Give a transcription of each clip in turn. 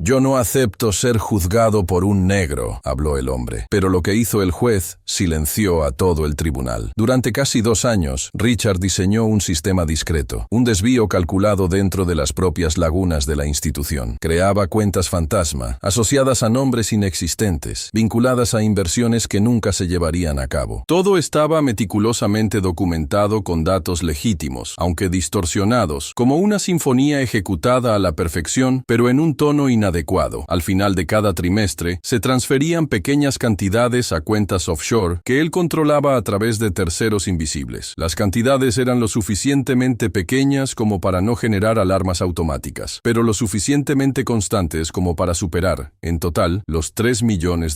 Yo no acepto ser juzgado por un negro, habló el hombre. Pero lo que hizo el juez silenció a todo el tribunal. Durante casi 2 años, Richard diseñó un sistema discreto, un desvío calculado dentro de las propias lagunas de la institución. Creaba cuentas fantasma, asociadas a nombres inexistentes, vinculadas a inversiones que nunca se llevarían a cabo. Todo estaba meticulosamente documentado con datos legítimos, aunque distorsionados, como una sinfonía ejecutada a la perfección, pero en un tono inadecuado. Al final de cada trimestre, se transferían pequeñas cantidades a cuentas offshore que él controlaba a través de terceros invisibles. Las cantidades eran lo suficientemente pequeñas como para no generar alarmas automáticas, pero lo suficientemente constantes como para superar, en total, los $3 millones.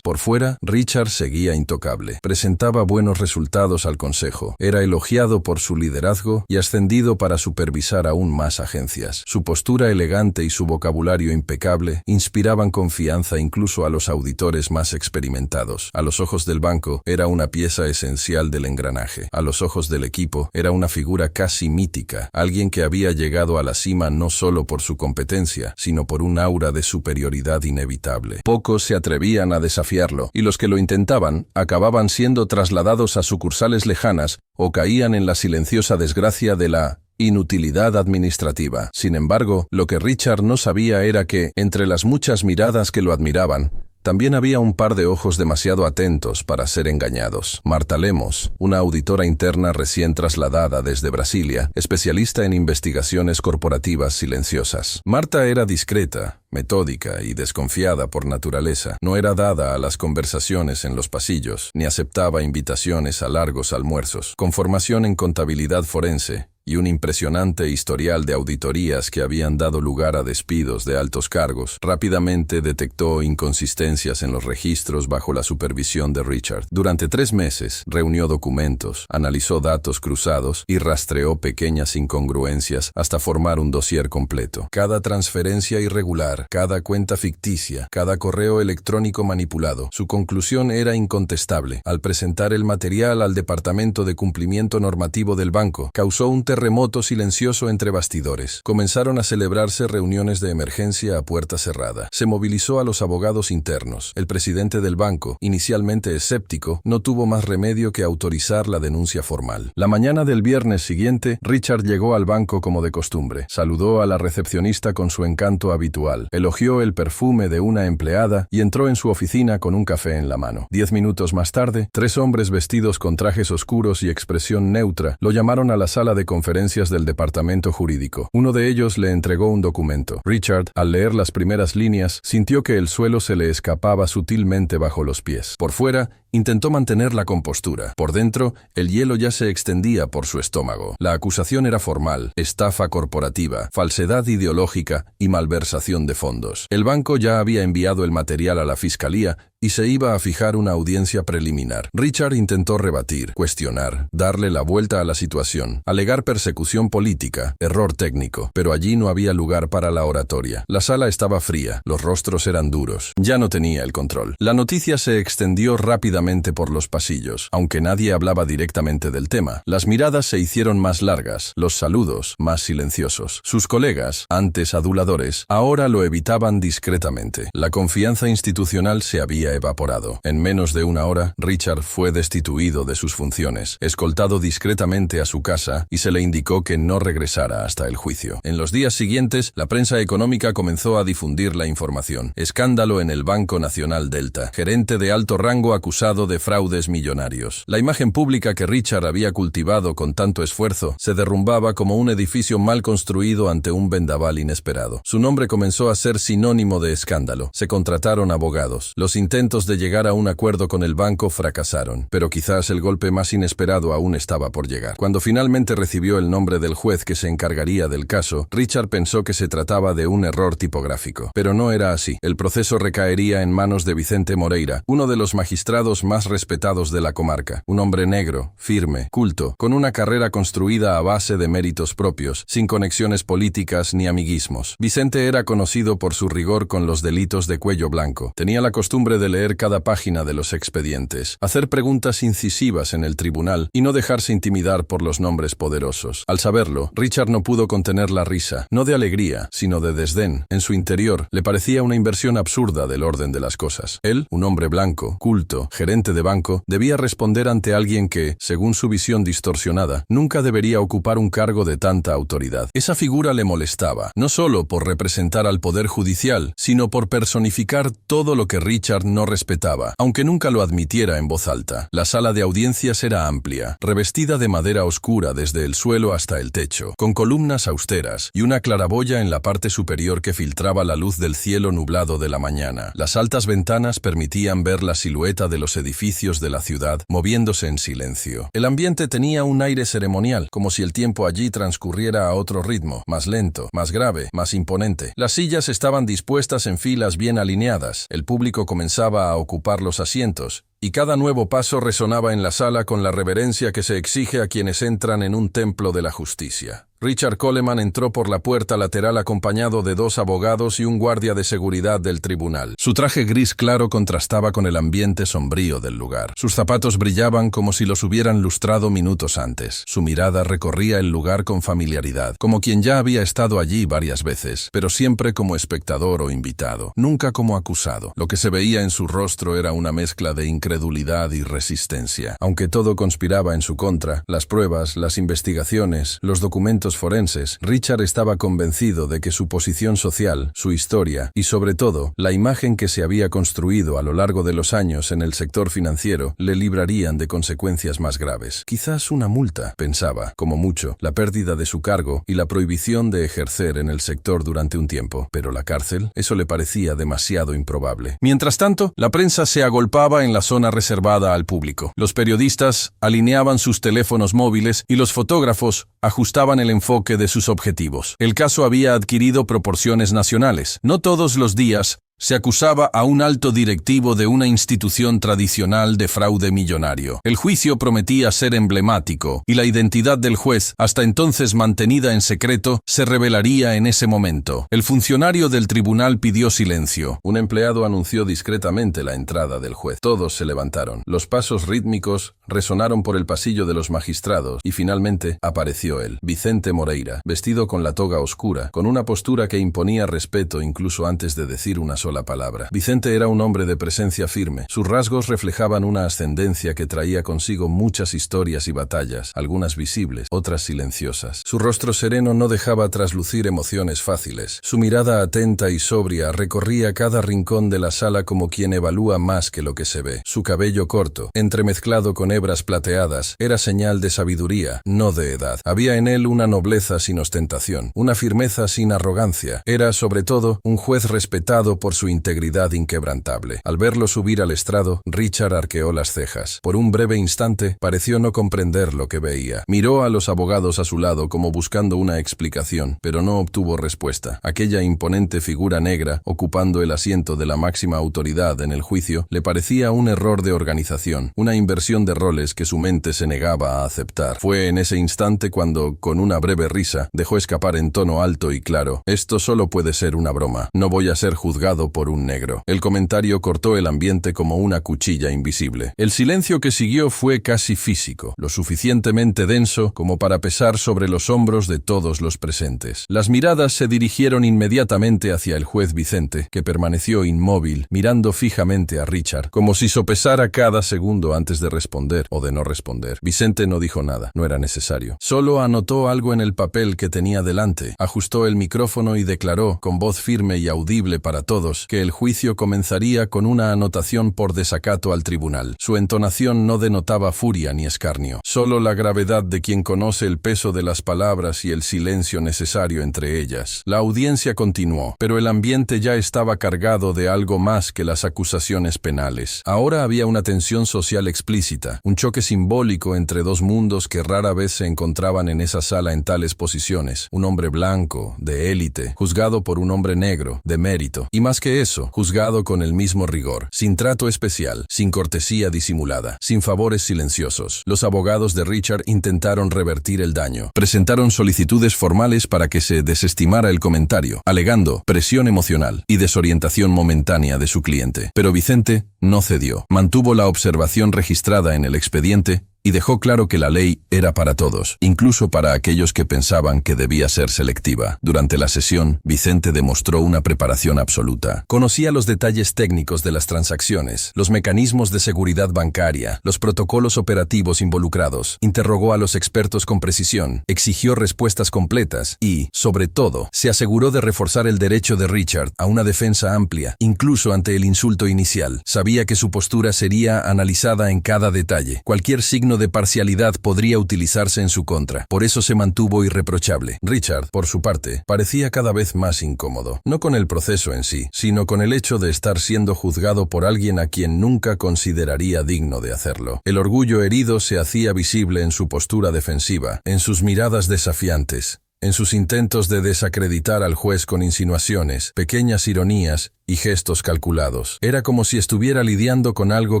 Por fuera, Richard seguía intocable. Presentaba buenos resultados al consejo. Era elogiado por su liderazgo y ascendido para supervisar aún más agencias. Su postura elegante y su vocabulario impecable inspiraban confianza incluso a los auditores más experimentados. A los ojos del banco, era una pieza esencial del engranaje. A los ojos del equipo, era una figura casi mítica, alguien que había llegado a la cima no solo por su competencia, sino por un aura de superioridad inevitable. Pocos se atrevían a desafiarlo, y los que lo intentaban acababan siendo trasladados a sucursales lejanas o caían en la silenciosa desgracia de la inutilidad administrativa. Sin embargo, lo que Richard no sabía era que, entre las muchas miradas que lo admiraban, también había un par de ojos demasiado atentos para ser engañados. Marta Lemos, una auditora interna recién trasladada desde Brasilia, especialista en investigaciones corporativas silenciosas. Marta era discreta, metódica y desconfiada por naturaleza. No era dada a las conversaciones en los pasillos, ni aceptaba invitaciones a largos almuerzos. Con formación en contabilidad forense y un impresionante historial de auditorías que habían dado lugar a despidos de altos cargos, rápidamente detectó inconsistencias en los registros bajo la supervisión de Richard. Durante 3 meses, reunió documentos, analizó datos cruzados y rastreó pequeñas incongruencias hasta formar un dossier completo. Cada transferencia irregular, cada cuenta ficticia, cada correo electrónico manipulado. Su conclusión era incontestable. Al presentar el material al Departamento de Cumplimiento Normativo del banco, causó un terremoto silencioso entre bastidores. Comenzaron a celebrarse reuniones de emergencia a puerta cerrada. Se movilizó a los abogados internos. El presidente del banco, inicialmente escéptico, no tuvo más remedio que autorizar la denuncia formal. La mañana del viernes siguiente, Richard llegó al banco como de costumbre. Saludó a la recepcionista con su encanto habitual. Elogió el perfume de una empleada y entró en su oficina con un café en la mano. 10 minutos más tarde, 3 hombres vestidos con trajes oscuros y expresión neutra lo llamaron a la sala de conferencias del departamento jurídico. Uno de ellos le entregó un documento. Richard, al leer las primeras líneas, sintió que el suelo se le escapaba sutilmente bajo los pies. Por fuera, intentó mantener la compostura. Por dentro, el hielo ya se extendía por su estómago. La acusación era formal: estafa corporativa, falsedad ideológica y malversación de fondos. El banco ya había enviado el material a la fiscalía y se iba a fijar una audiencia preliminar. Richard intentó rebatir, cuestionar, darle la vuelta a la situación, alegar persecución política, error técnico, pero allí no había lugar para la oratoria. La sala estaba fría, los rostros eran duros. Ya no tenía el control. La noticia se extendió rápidamente por los pasillos, aunque nadie hablaba directamente del tema. Las miradas se hicieron más largas, los saludos más silenciosos. Sus colegas, antes aduladores, ahora lo evitaban discretamente. La confianza institucional se había evaporado. En menos de 1 hora, Richard fue destituido de sus funciones, escoltado discretamente a su casa y se le indicó que no regresara hasta el juicio. En los días siguientes, la prensa económica comenzó a difundir la información. Escándalo en el Banco Nacional Delta. Gerente de alto rango acusado de fraudes millonarios. La imagen pública que Richard había cultivado con tanto esfuerzo se derrumbaba como un edificio mal construido ante un vendaval inesperado. Su nombre comenzó a ser sinónimo de escándalo. Se contrataron abogados. Los intentos de llegar a un acuerdo con el banco fracasaron, pero quizás el golpe más inesperado aún estaba por llegar. Cuando finalmente recibió el nombre del juez que se encargaría del caso, Richard pensó que se trataba de un error tipográfico. Pero no era así. El proceso recaería en manos de Vicente Moreira, uno de los magistrados los más respetados de la comarca. Un hombre negro, firme, culto, con una carrera construida a base de méritos propios, sin conexiones políticas ni amiguismos. Vicente era conocido por su rigor con los delitos de cuello blanco. Tenía la costumbre de leer cada página de los expedientes, hacer preguntas incisivas en el tribunal y no dejarse intimidar por los nombres poderosos. Al saberlo, Richard no pudo contener la risa, no de alegría, sino de desdén. En su interior, le parecía una inversión absurda del orden de las cosas. Él, un hombre blanco, culto, gerente de banco, debía responder ante alguien que, según su visión distorsionada, nunca debería ocupar un cargo de tanta autoridad. Esa figura le molestaba, no solo por representar al poder judicial, sino por personificar todo lo que Richard no respetaba, aunque nunca lo admitiera en voz alta. La sala de audiencias era amplia, revestida de madera oscura desde el suelo hasta el techo, con columnas austeras y una claraboya en la parte superior que filtraba la luz del cielo nublado de la mañana. Las altas ventanas permitían ver la silueta de los edificios de la ciudad moviéndose en silencio. El ambiente tenía un aire ceremonial, como si el tiempo allí transcurriera a otro ritmo, más lento, más grave, más imponente. Las sillas estaban dispuestas en filas bien alineadas, el público comenzaba a ocupar los asientos, y cada nuevo paso resonaba en la sala con la reverencia que se exige a quienes entran en un templo de la justicia. Richard Coleman entró por la puerta lateral acompañado de 2 abogados y un guardia de seguridad del tribunal. Su traje gris claro contrastaba con el ambiente sombrío del lugar. Sus zapatos brillaban como si los hubieran lustrado minutos antes. Su mirada recorría el lugar con familiaridad, como quien ya había estado allí varias veces, pero siempre como espectador o invitado, nunca como acusado. Lo que se veía en su rostro era una mezcla de incredulidad y resistencia. Aunque todo conspiraba en su contra, las pruebas, las investigaciones, los documentos forenses, Richard estaba convencido de que su posición social, su historia y, sobre todo, la imagen que se había construido a lo largo de los años en el sector financiero le librarían de consecuencias más graves. Quizás una multa, pensaba, como mucho, la pérdida de su cargo y la prohibición de ejercer en el sector durante un tiempo. Pero la cárcel, eso le parecía demasiado improbable. Mientras tanto, la prensa se agolpaba en la zona reservada al público. Los periodistas alineaban sus teléfonos móviles y los fotógrafos ajustaban el enfoque de sus objetivos. El caso había adquirido proporciones nacionales. No todos los días se acusaba a un alto directivo de una institución tradicional de fraude millonario. El juicio prometía ser emblemático, y la identidad del juez, hasta entonces mantenida en secreto, se revelaría en ese momento. El funcionario del tribunal pidió silencio. Un empleado anunció discretamente la entrada del juez. Todos se levantaron. Los pasos rítmicos resonaron por el pasillo de los magistrados, y finalmente apareció él, Vicente Moreira, vestido con la toga oscura, con una postura que imponía respeto incluso antes de decir una sola palabra. Vicente era un hombre de presencia firme. Sus rasgos reflejaban una ascendencia que traía consigo muchas historias y batallas, algunas visibles, otras silenciosas. Su rostro sereno no dejaba traslucir emociones fáciles. Su mirada atenta y sobria recorría cada rincón de la sala como quien evalúa más que lo que se ve. Su cabello corto, entremezclado con hebras plateadas, era señal de sabiduría, no de edad. Había en él una nobleza sin ostentación, una firmeza sin arrogancia. Era, sobre todo, un juez respetado por su integridad inquebrantable. Al verlo subir al estrado, Richard arqueó las cejas. Por un breve instante, pareció no comprender lo que veía. Miró a los abogados a su lado como buscando una explicación, pero no obtuvo respuesta. Aquella imponente figura negra, ocupando el asiento de la máxima autoridad en el juicio, le parecía un error de organización, una inversión de roles que su mente se negaba a aceptar. Fue en ese instante cuando, con una breve risa, dejó escapar en tono alto y claro: «Esto solo puede ser una broma. No voy a ser juzgado por un negro». El comentario cortó el ambiente como una cuchilla invisible. El silencio que siguió fue casi físico, lo suficientemente denso como para pesar sobre los hombros de todos los presentes. Las miradas se dirigieron inmediatamente hacia el juez Vicente, que permaneció inmóvil, mirando fijamente a Richard, como si sopesara cada segundo antes de responder o de no responder. Vicente no dijo nada, no era necesario. Solo anotó algo en el papel que tenía delante, ajustó el micrófono y declaró, con voz firme y audible para todos, que el juicio comenzaría con una anotación por desacato al tribunal. Su entonación no denotaba furia ni escarnio, solo la gravedad de quien conoce el peso de las palabras y el silencio necesario entre ellas. La audiencia continuó, pero el ambiente ya estaba cargado de algo más que las acusaciones penales. Ahora había una tensión social explícita, un choque simbólico entre dos mundos que rara vez se encontraban en esa sala en tales posiciones. Un hombre blanco, de élite, juzgado por un hombre negro, de mérito, y más que eso, juzgado con el mismo rigor, sin trato especial, sin cortesía disimulada, sin favores silenciosos. Los abogados de Richard intentaron revertir el daño. Presentaron solicitudes formales para que se desestimara el comentario, alegando presión emocional y desorientación momentánea de su cliente. Pero Vicente no cedió. Mantuvo la observación registrada en el expediente y dejó claro que la ley era para todos, incluso para aquellos que pensaban que debía ser selectiva. Durante la sesión, Vicente demostró una preparación absoluta. Conocía los detalles técnicos de las transacciones, los mecanismos de seguridad bancaria, los protocolos operativos involucrados, interrogó a los expertos con precisión, exigió respuestas completas y, sobre todo, se aseguró de reforzar el derecho de Richard a una defensa amplia, incluso ante el insulto inicial. Sabía que su postura sería analizada en cada detalle. Cualquier signo de parcialidad podría utilizarse en su contra. Por eso se mantuvo irreprochable. Richard, por su parte, parecía cada vez más incómodo. No con el proceso en sí, sino con el hecho de estar siendo juzgado por alguien a quien nunca consideraría digno de hacerlo. El orgullo herido se hacía visible en su postura defensiva, en sus miradas desafiantes, en sus intentos de desacreditar al juez con insinuaciones, pequeñas ironías y gestos calculados. Era como si estuviera lidiando con algo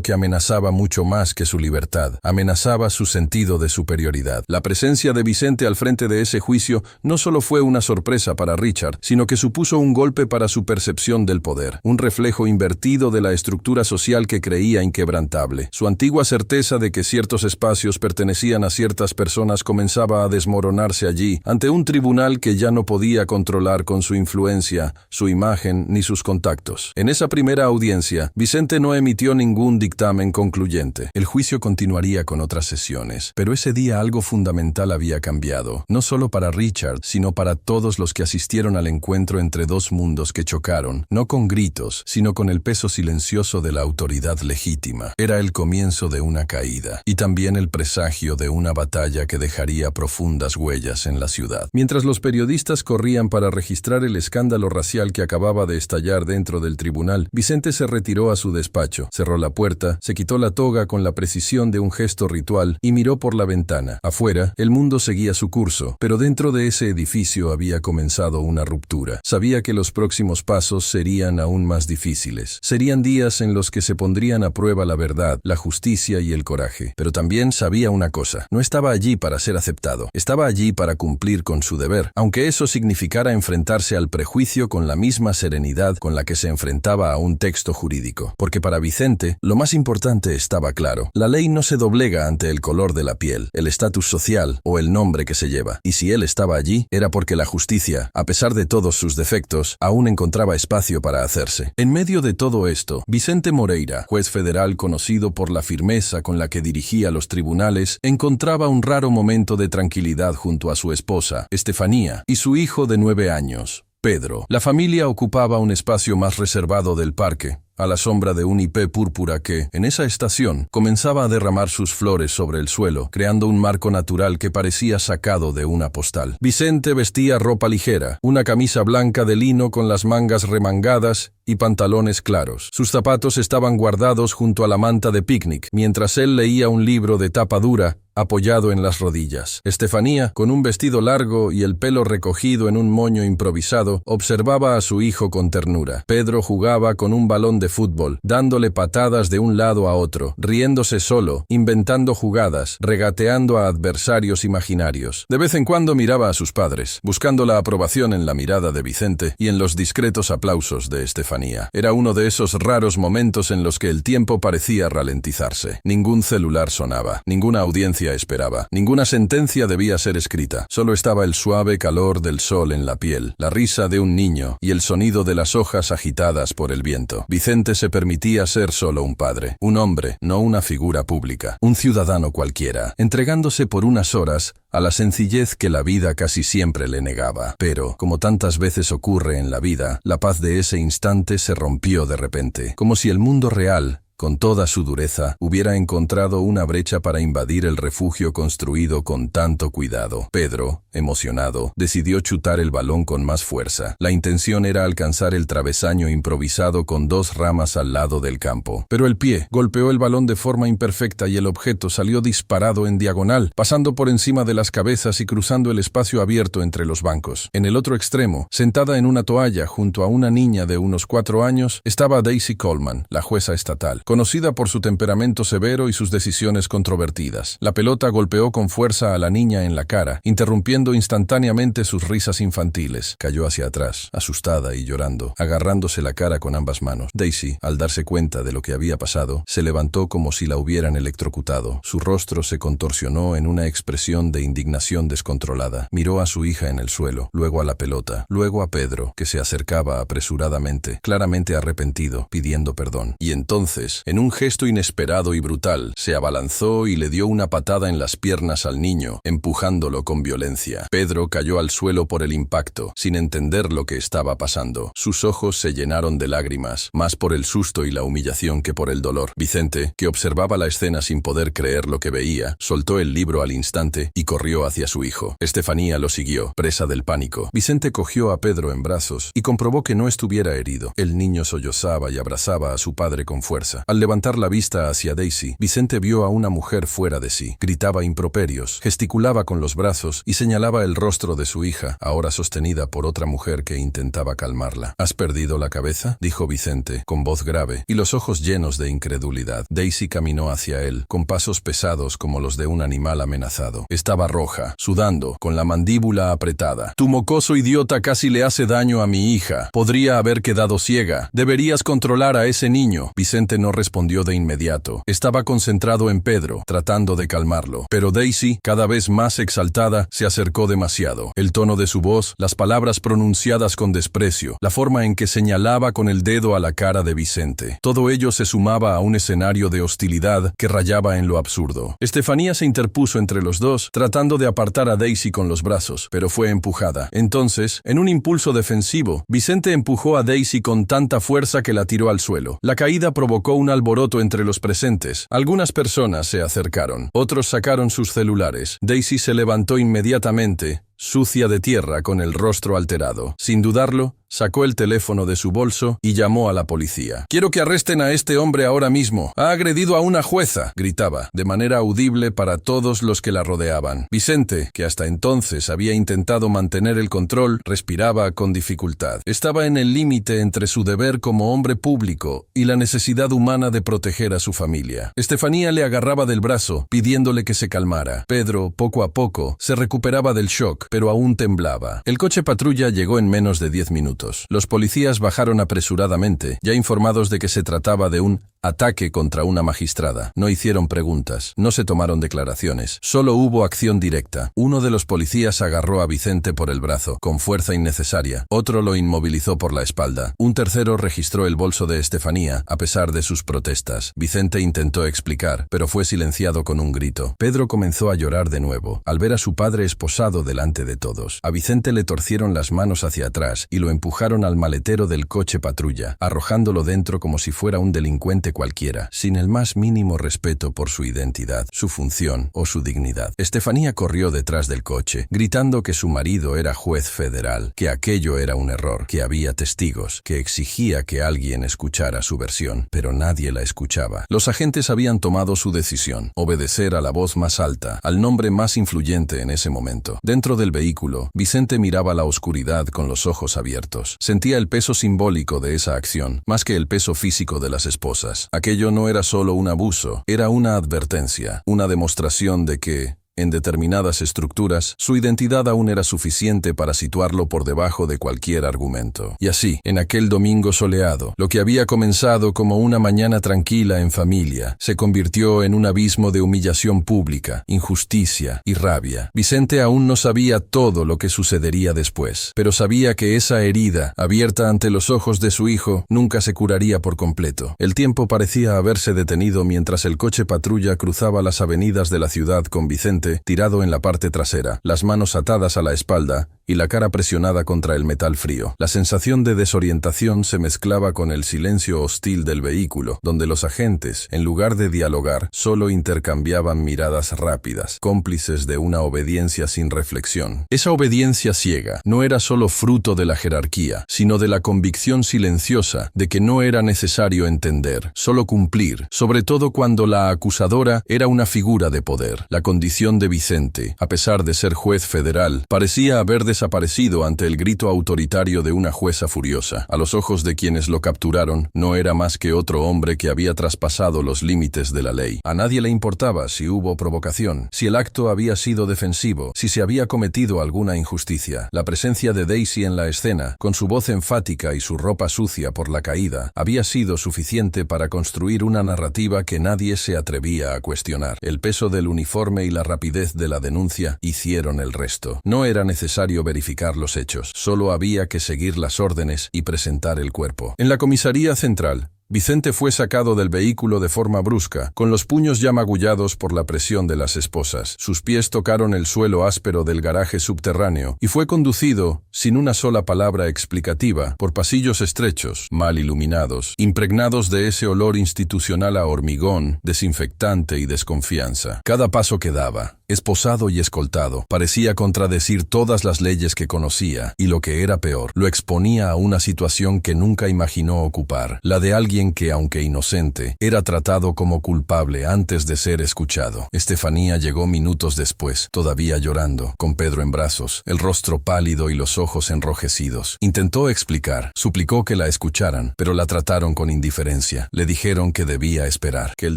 que amenazaba mucho más que su libertad, amenazaba su sentido de superioridad. La presencia de Vicente al frente de ese juicio no solo fue una sorpresa para Richard, sino que supuso un golpe para su percepción del poder, un reflejo invertido de la estructura social que creía inquebrantable. Su antigua certeza de que ciertos espacios pertenecían a ciertas personas comenzaba a desmoronarse allí, ante un tribunal que ya no podía controlar con su influencia, su imagen ni sus contactos. En esa primera audiencia, Vicente no emitió ningún dictamen concluyente. El juicio continuaría con otras sesiones, pero ese día algo fundamental había cambiado, no solo para Richard, sino para todos los que asistieron al encuentro entre dos mundos que chocaron, no con gritos, sino con el peso silencioso de la autoridad legítima. Era el comienzo de una caída, y también el presagio de una batalla que dejaría profundas huellas en la ciudad. Mientras los periodistas corrían para registrar el escándalo racial que acababa de estallar dentro del tribunal, Vicente se retiró a su despacho, cerró la puerta, se quitó la toga con la precisión de un gesto ritual y miró por la ventana. Afuera, el mundo seguía su curso, pero dentro de ese edificio había comenzado una ruptura. Sabía que los próximos pasos serían aún más difíciles. Serían días en los que se pondrían a prueba la verdad, la justicia y el coraje. Pero también sabía una cosa: no estaba allí para ser aceptado, estaba allí para cumplir con su deber, aunque eso significara enfrentarse al prejuicio con la misma serenidad con la que se enfrentaba a un texto jurídico. Porque para Vicente, lo más importante estaba claro: la ley no se doblega ante el color de la piel, el estatus social o el nombre que se lleva. Y si él estaba allí, era porque la justicia, a pesar de todos sus defectos, aún encontraba espacio para hacerse. En medio de todo esto, Vicente Moreira, juez federal conocido por la firmeza con la que dirigía los tribunales, encontraba un raro momento de tranquilidad junto a su esposa, Estefanía, y su hijo de 9 años, Pedro. La familia ocupaba un espacio más reservado del parque, a la sombra de un hipé púrpura que, en esa estación, comenzaba a derramar sus flores sobre el suelo, creando un marco natural que parecía sacado de una postal. Vicente vestía ropa ligera, una camisa blanca de lino con las mangas remangadas y pantalones claros. Sus zapatos estaban guardados junto a la manta de picnic, mientras él leía un libro de tapa dura, apoyado en las rodillas. Estefanía, con un vestido largo y el pelo recogido en un moño improvisado, observaba a su hijo con ternura. Pedro jugaba con un balón de fútbol, dándole patadas de un lado a otro, riéndose solo, inventando jugadas, regateando a adversarios imaginarios. De vez en cuando miraba a sus padres, buscando la aprobación en la mirada de Vicente y en los discretos aplausos de Estefanía. Era uno de esos raros momentos en los que el tiempo parecía ralentizarse. Ningún celular sonaba, ninguna audiencia esperaba, ninguna sentencia debía ser escrita. Solo estaba el suave calor del sol en la piel, la risa de un niño y el sonido de las hojas agitadas por el viento. Vicente se permitía ser solo un padre, un hombre, no una figura pública, un ciudadano cualquiera, entregándose por unas horas a la sencillez que la vida casi siempre le negaba. Pero, como tantas veces ocurre en la vida, la paz de ese instante se rompió de repente, como si el mundo real con toda su dureza, hubiera encontrado una brecha para invadir el refugio construido con tanto cuidado. Pedro, emocionado, decidió chutar el balón con más fuerza. La intención era alcanzar el travesaño improvisado con 2 ramas al lado del campo. Pero el pie golpeó el balón de forma imperfecta y el objeto salió disparado en diagonal, pasando por encima de las cabezas y cruzando el espacio abierto entre los bancos. En el otro extremo, sentada en una toalla junto a una niña de unos 4 años, estaba Daisy Coleman, la jueza estatal, conocida por su temperamento severo y sus decisiones controvertidas. La pelota golpeó con fuerza a la niña en la cara, interrumpiendo instantáneamente sus risas infantiles. Cayó hacia atrás, asustada y llorando, agarrándose la cara con ambas manos. Daisy, al darse cuenta de lo que había pasado, se levantó como si la hubieran electrocutado. Su rostro se contorsionó en una expresión de indignación descontrolada. Miró a su hija en el suelo, luego a la pelota, luego a Pedro, que se acercaba apresuradamente, claramente arrepentido, pidiendo perdón. Y entonces, en un gesto inesperado y brutal, se abalanzó y le dio una patada en las piernas al niño, empujándolo con violencia. Pedro cayó al suelo por el impacto, sin entender lo que estaba pasando. Sus ojos se llenaron de lágrimas, más por el susto y la humillación que por el dolor. Vicente, que observaba la escena sin poder creer lo que veía, soltó el libro al instante y corrió hacia su hijo. Estefanía lo siguió, presa del pánico. Vicente cogió a Pedro en brazos y comprobó que no estuviera herido. El niño sollozaba y abrazaba a su padre con fuerza. Al levantar la vista hacia Daisy, Vicente vio a una mujer fuera de sí. Gritaba improperios, gesticulaba con los brazos y señalaba el rostro de su hija, ahora sostenida por otra mujer que intentaba calmarla. ¿Has perdido la cabeza?, dijo Vicente, con voz grave y los ojos llenos de incredulidad. Daisy caminó hacia él, con pasos pesados como los de un animal amenazado. Estaba roja, sudando, con la mandíbula apretada. Tu mocoso idiota casi le hace daño a mi hija. Podría haber quedado ciega. Deberías controlar a ese niño. Vicente no respondió de inmediato. Estaba concentrado en Pedro, tratando de calmarlo. Pero Daisy, cada vez más exaltada, se acercó demasiado. El tono de su voz, las palabras pronunciadas con desprecio, la forma en que señalaba con el dedo a la cara de Vicente. Todo ello se sumaba a un escenario de hostilidad que rayaba en lo absurdo. Estefanía se interpuso entre los dos, tratando de apartar a Daisy con los brazos, pero fue empujada. Entonces, en un impulso defensivo, Vicente empujó a Daisy con tanta fuerza que la tiró al suelo. La caída provocó un alboroto entre los presentes. Algunas personas se acercaron, otros sacaron sus celulares. Daisy se levantó inmediatamente, sucia de tierra, con el rostro alterado. Sin dudarlo, sacó el teléfono de su bolso y llamó a la policía. «Quiero que arresten a este hombre ahora mismo. Ha agredido a una jueza», gritaba, de manera audible para todos los que la rodeaban. Vicente, que hasta entonces había intentado mantener el control, respiraba con dificultad. Estaba en el límite entre su deber como hombre público y la necesidad humana de proteger a su familia. Estefanía le agarraba del brazo, pidiéndole que se calmara. Pedro, poco a poco, se recuperaba del shock, pero aún temblaba. El coche patrulla llegó en menos de 10 minutos. Los policías bajaron apresuradamente, ya informados de que se trataba de un ataque contra una magistrada. No hicieron preguntas, no se tomaron declaraciones, solo hubo acción directa. Uno de los policías agarró a Vicente por el brazo, con fuerza innecesaria. Otro lo inmovilizó por la espalda. Un tercero registró el bolso de Estefanía, a pesar de sus protestas. Vicente intentó explicar, pero fue silenciado con un grito. Pedro comenzó a llorar de nuevo, al ver a su padre esposado delante de todos. A Vicente le torcieron las manos hacia atrás y lo empujaron al maletero del coche patrulla, arrojándolo dentro como si fuera un delincuente cualquiera, sin el más mínimo respeto por su identidad, su función o su dignidad. Estefanía corrió detrás del coche, gritando que su marido era juez federal, que aquello era un error, que había testigos, que exigía que alguien escuchara su versión, pero nadie la escuchaba. Los agentes habían tomado su decisión, obedecer a la voz más alta, al nombre más influyente en ese momento. Dentro del vehículo, Vicente miraba la oscuridad con los ojos abiertos. Sentía el peso simbólico de esa acción, más que el peso físico de las esposas. Aquello no era solo un abuso, era una advertencia, una demostración de que, en determinadas estructuras, su identidad aún era suficiente para situarlo por debajo de cualquier argumento. Y así, en aquel domingo soleado, lo que había comenzado como una mañana tranquila en familia, se convirtió en un abismo de humillación pública, injusticia y rabia. Vicente aún no sabía todo lo que sucedería después, pero sabía que esa herida, abierta ante los ojos de su hijo, nunca se curaría por completo. El tiempo parecía haberse detenido mientras el coche patrulla cruzaba las avenidas de la ciudad con Vicente Vicente, tirado en la parte trasera, las manos atadas a la espalda y la cara presionada contra el metal frío. La sensación de desorientación se mezclaba con el silencio hostil del vehículo, donde los agentes, en lugar de dialogar, solo intercambiaban miradas rápidas, cómplices de una obediencia sin reflexión. Esa obediencia ciega no era solo fruto de la jerarquía, sino de la convicción silenciosa de que no era necesario entender, solo cumplir, sobre todo cuando la acusadora era una figura de poder. La condición de Vicente, a pesar de ser juez federal, parecía haber desaparecido ante el grito autoritario de una jueza furiosa. A los ojos de quienes lo capturaron, no era más que otro hombre que había traspasado los límites de la ley. A nadie le importaba si hubo provocación, si el acto había sido defensivo, si se había cometido alguna injusticia. La presencia de Daisy en la escena, con su voz enfática y su ropa sucia por la caída, había sido suficiente para construir una narrativa que nadie se atrevía a cuestionar. El peso del uniforme y la rapidez de la denuncia hicieron el resto. No era necesario verificar los hechos, solo había que seguir las órdenes y presentar el cuerpo. En la comisaría central, Vicente fue sacado del vehículo de forma brusca, con los puños ya magullados por la presión de las esposas. Sus pies tocaron el suelo áspero del garaje subterráneo y fue conducido, sin una sola palabra explicativa, por pasillos estrechos, mal iluminados, impregnados de ese olor institucional a hormigón, desinfectante y desconfianza. Cada paso que daba, esposado y escoltado, parecía contradecir todas las leyes que conocía, y lo que era peor, lo exponía a una situación que nunca imaginó ocupar, la de alguien que, aunque inocente, era tratado como culpable antes de ser escuchado. Estefanía llegó minutos después, todavía llorando, con Pedro en brazos, el rostro pálido y los ojos enrojecidos. Intentó explicar, suplicó que la escucharan, pero la trataron con indiferencia. Le dijeron que debía esperar, que el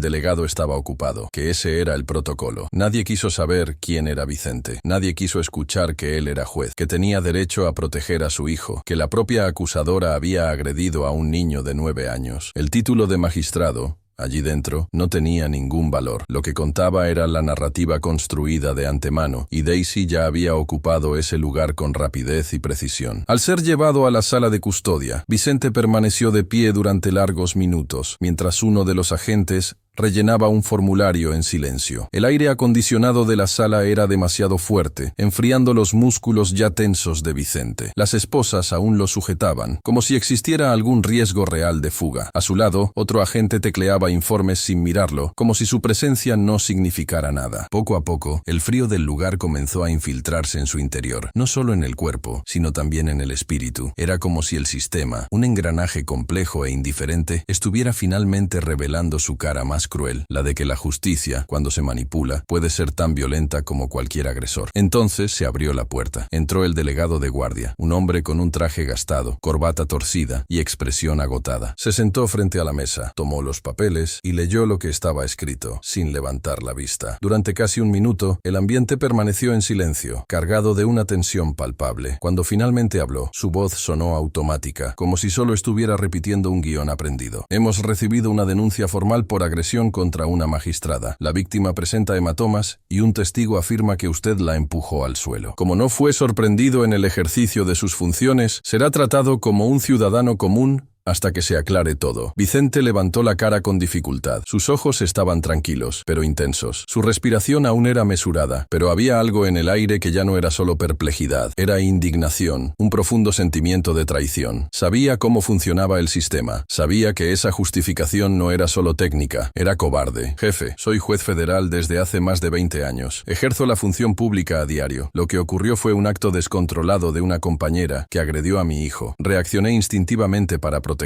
delegado estaba ocupado, que ese era el protocolo. Nadie quiso saber quién era Vicente. Nadie quiso escuchar que él era juez, que tenía derecho a proteger a su hijo, que la propia acusadora había agredido a un niño de 9 años. El título de magistrado, allí dentro, no tenía ningún valor. Lo que contaba era la narrativa construida de antemano, y Daisy ya había ocupado ese lugar con rapidez y precisión. Al ser llevado a la sala de custodia, Vicente permaneció de pie durante largos minutos, mientras uno de los agentes rellenaba un formulario en silencio. El aire acondicionado de la sala era demasiado fuerte, enfriando los músculos ya tensos de Vicente. Las esposas aún lo sujetaban, como si existiera algún riesgo real de fuga. A su lado, otro agente tecleaba informes sin mirarlo, como si su presencia no significara nada. Poco a poco, el frío del lugar comenzó a infiltrarse en su interior, no solo en el cuerpo, sino también en el espíritu. Era como si el sistema, un engranaje complejo e indiferente, estuviera finalmente revelando su cara más cruel, la de que la justicia, cuando se manipula, puede ser tan violenta como cualquier agresor. Entonces se abrió la puerta. Entró el delegado de guardia, un hombre con un traje gastado, corbata torcida y expresión agotada. Se sentó frente a la mesa, tomó los papeles y leyó lo que estaba escrito, sin levantar la vista. Durante casi un minuto, el ambiente permaneció en silencio, cargado de una tensión palpable. Cuando finalmente habló, su voz sonó automática, como si solo estuviera repitiendo un guión aprendido. Hemos recibido una denuncia formal por agresión contra una magistrada. La víctima presenta hematomas y un testigo afirma que usted la empujó al suelo. Como no fue sorprendido en el ejercicio de sus funciones, será tratado como un ciudadano común hasta que se aclare todo. Vicente levantó la cara con dificultad. Sus ojos estaban tranquilos, pero intensos. Su respiración aún era mesurada, pero había algo en el aire que ya no era solo perplejidad. Era indignación, un profundo sentimiento de traición. Sabía cómo funcionaba el sistema. Sabía que esa justificación no era solo técnica, era cobarde. Jefe, soy juez federal desde hace más de 20 años. Ejerzo la función pública a diario. Lo que ocurrió fue un acto descontrolado de una compañera que agredió a mi hijo. Reaccioné instintivamente para protegerlo.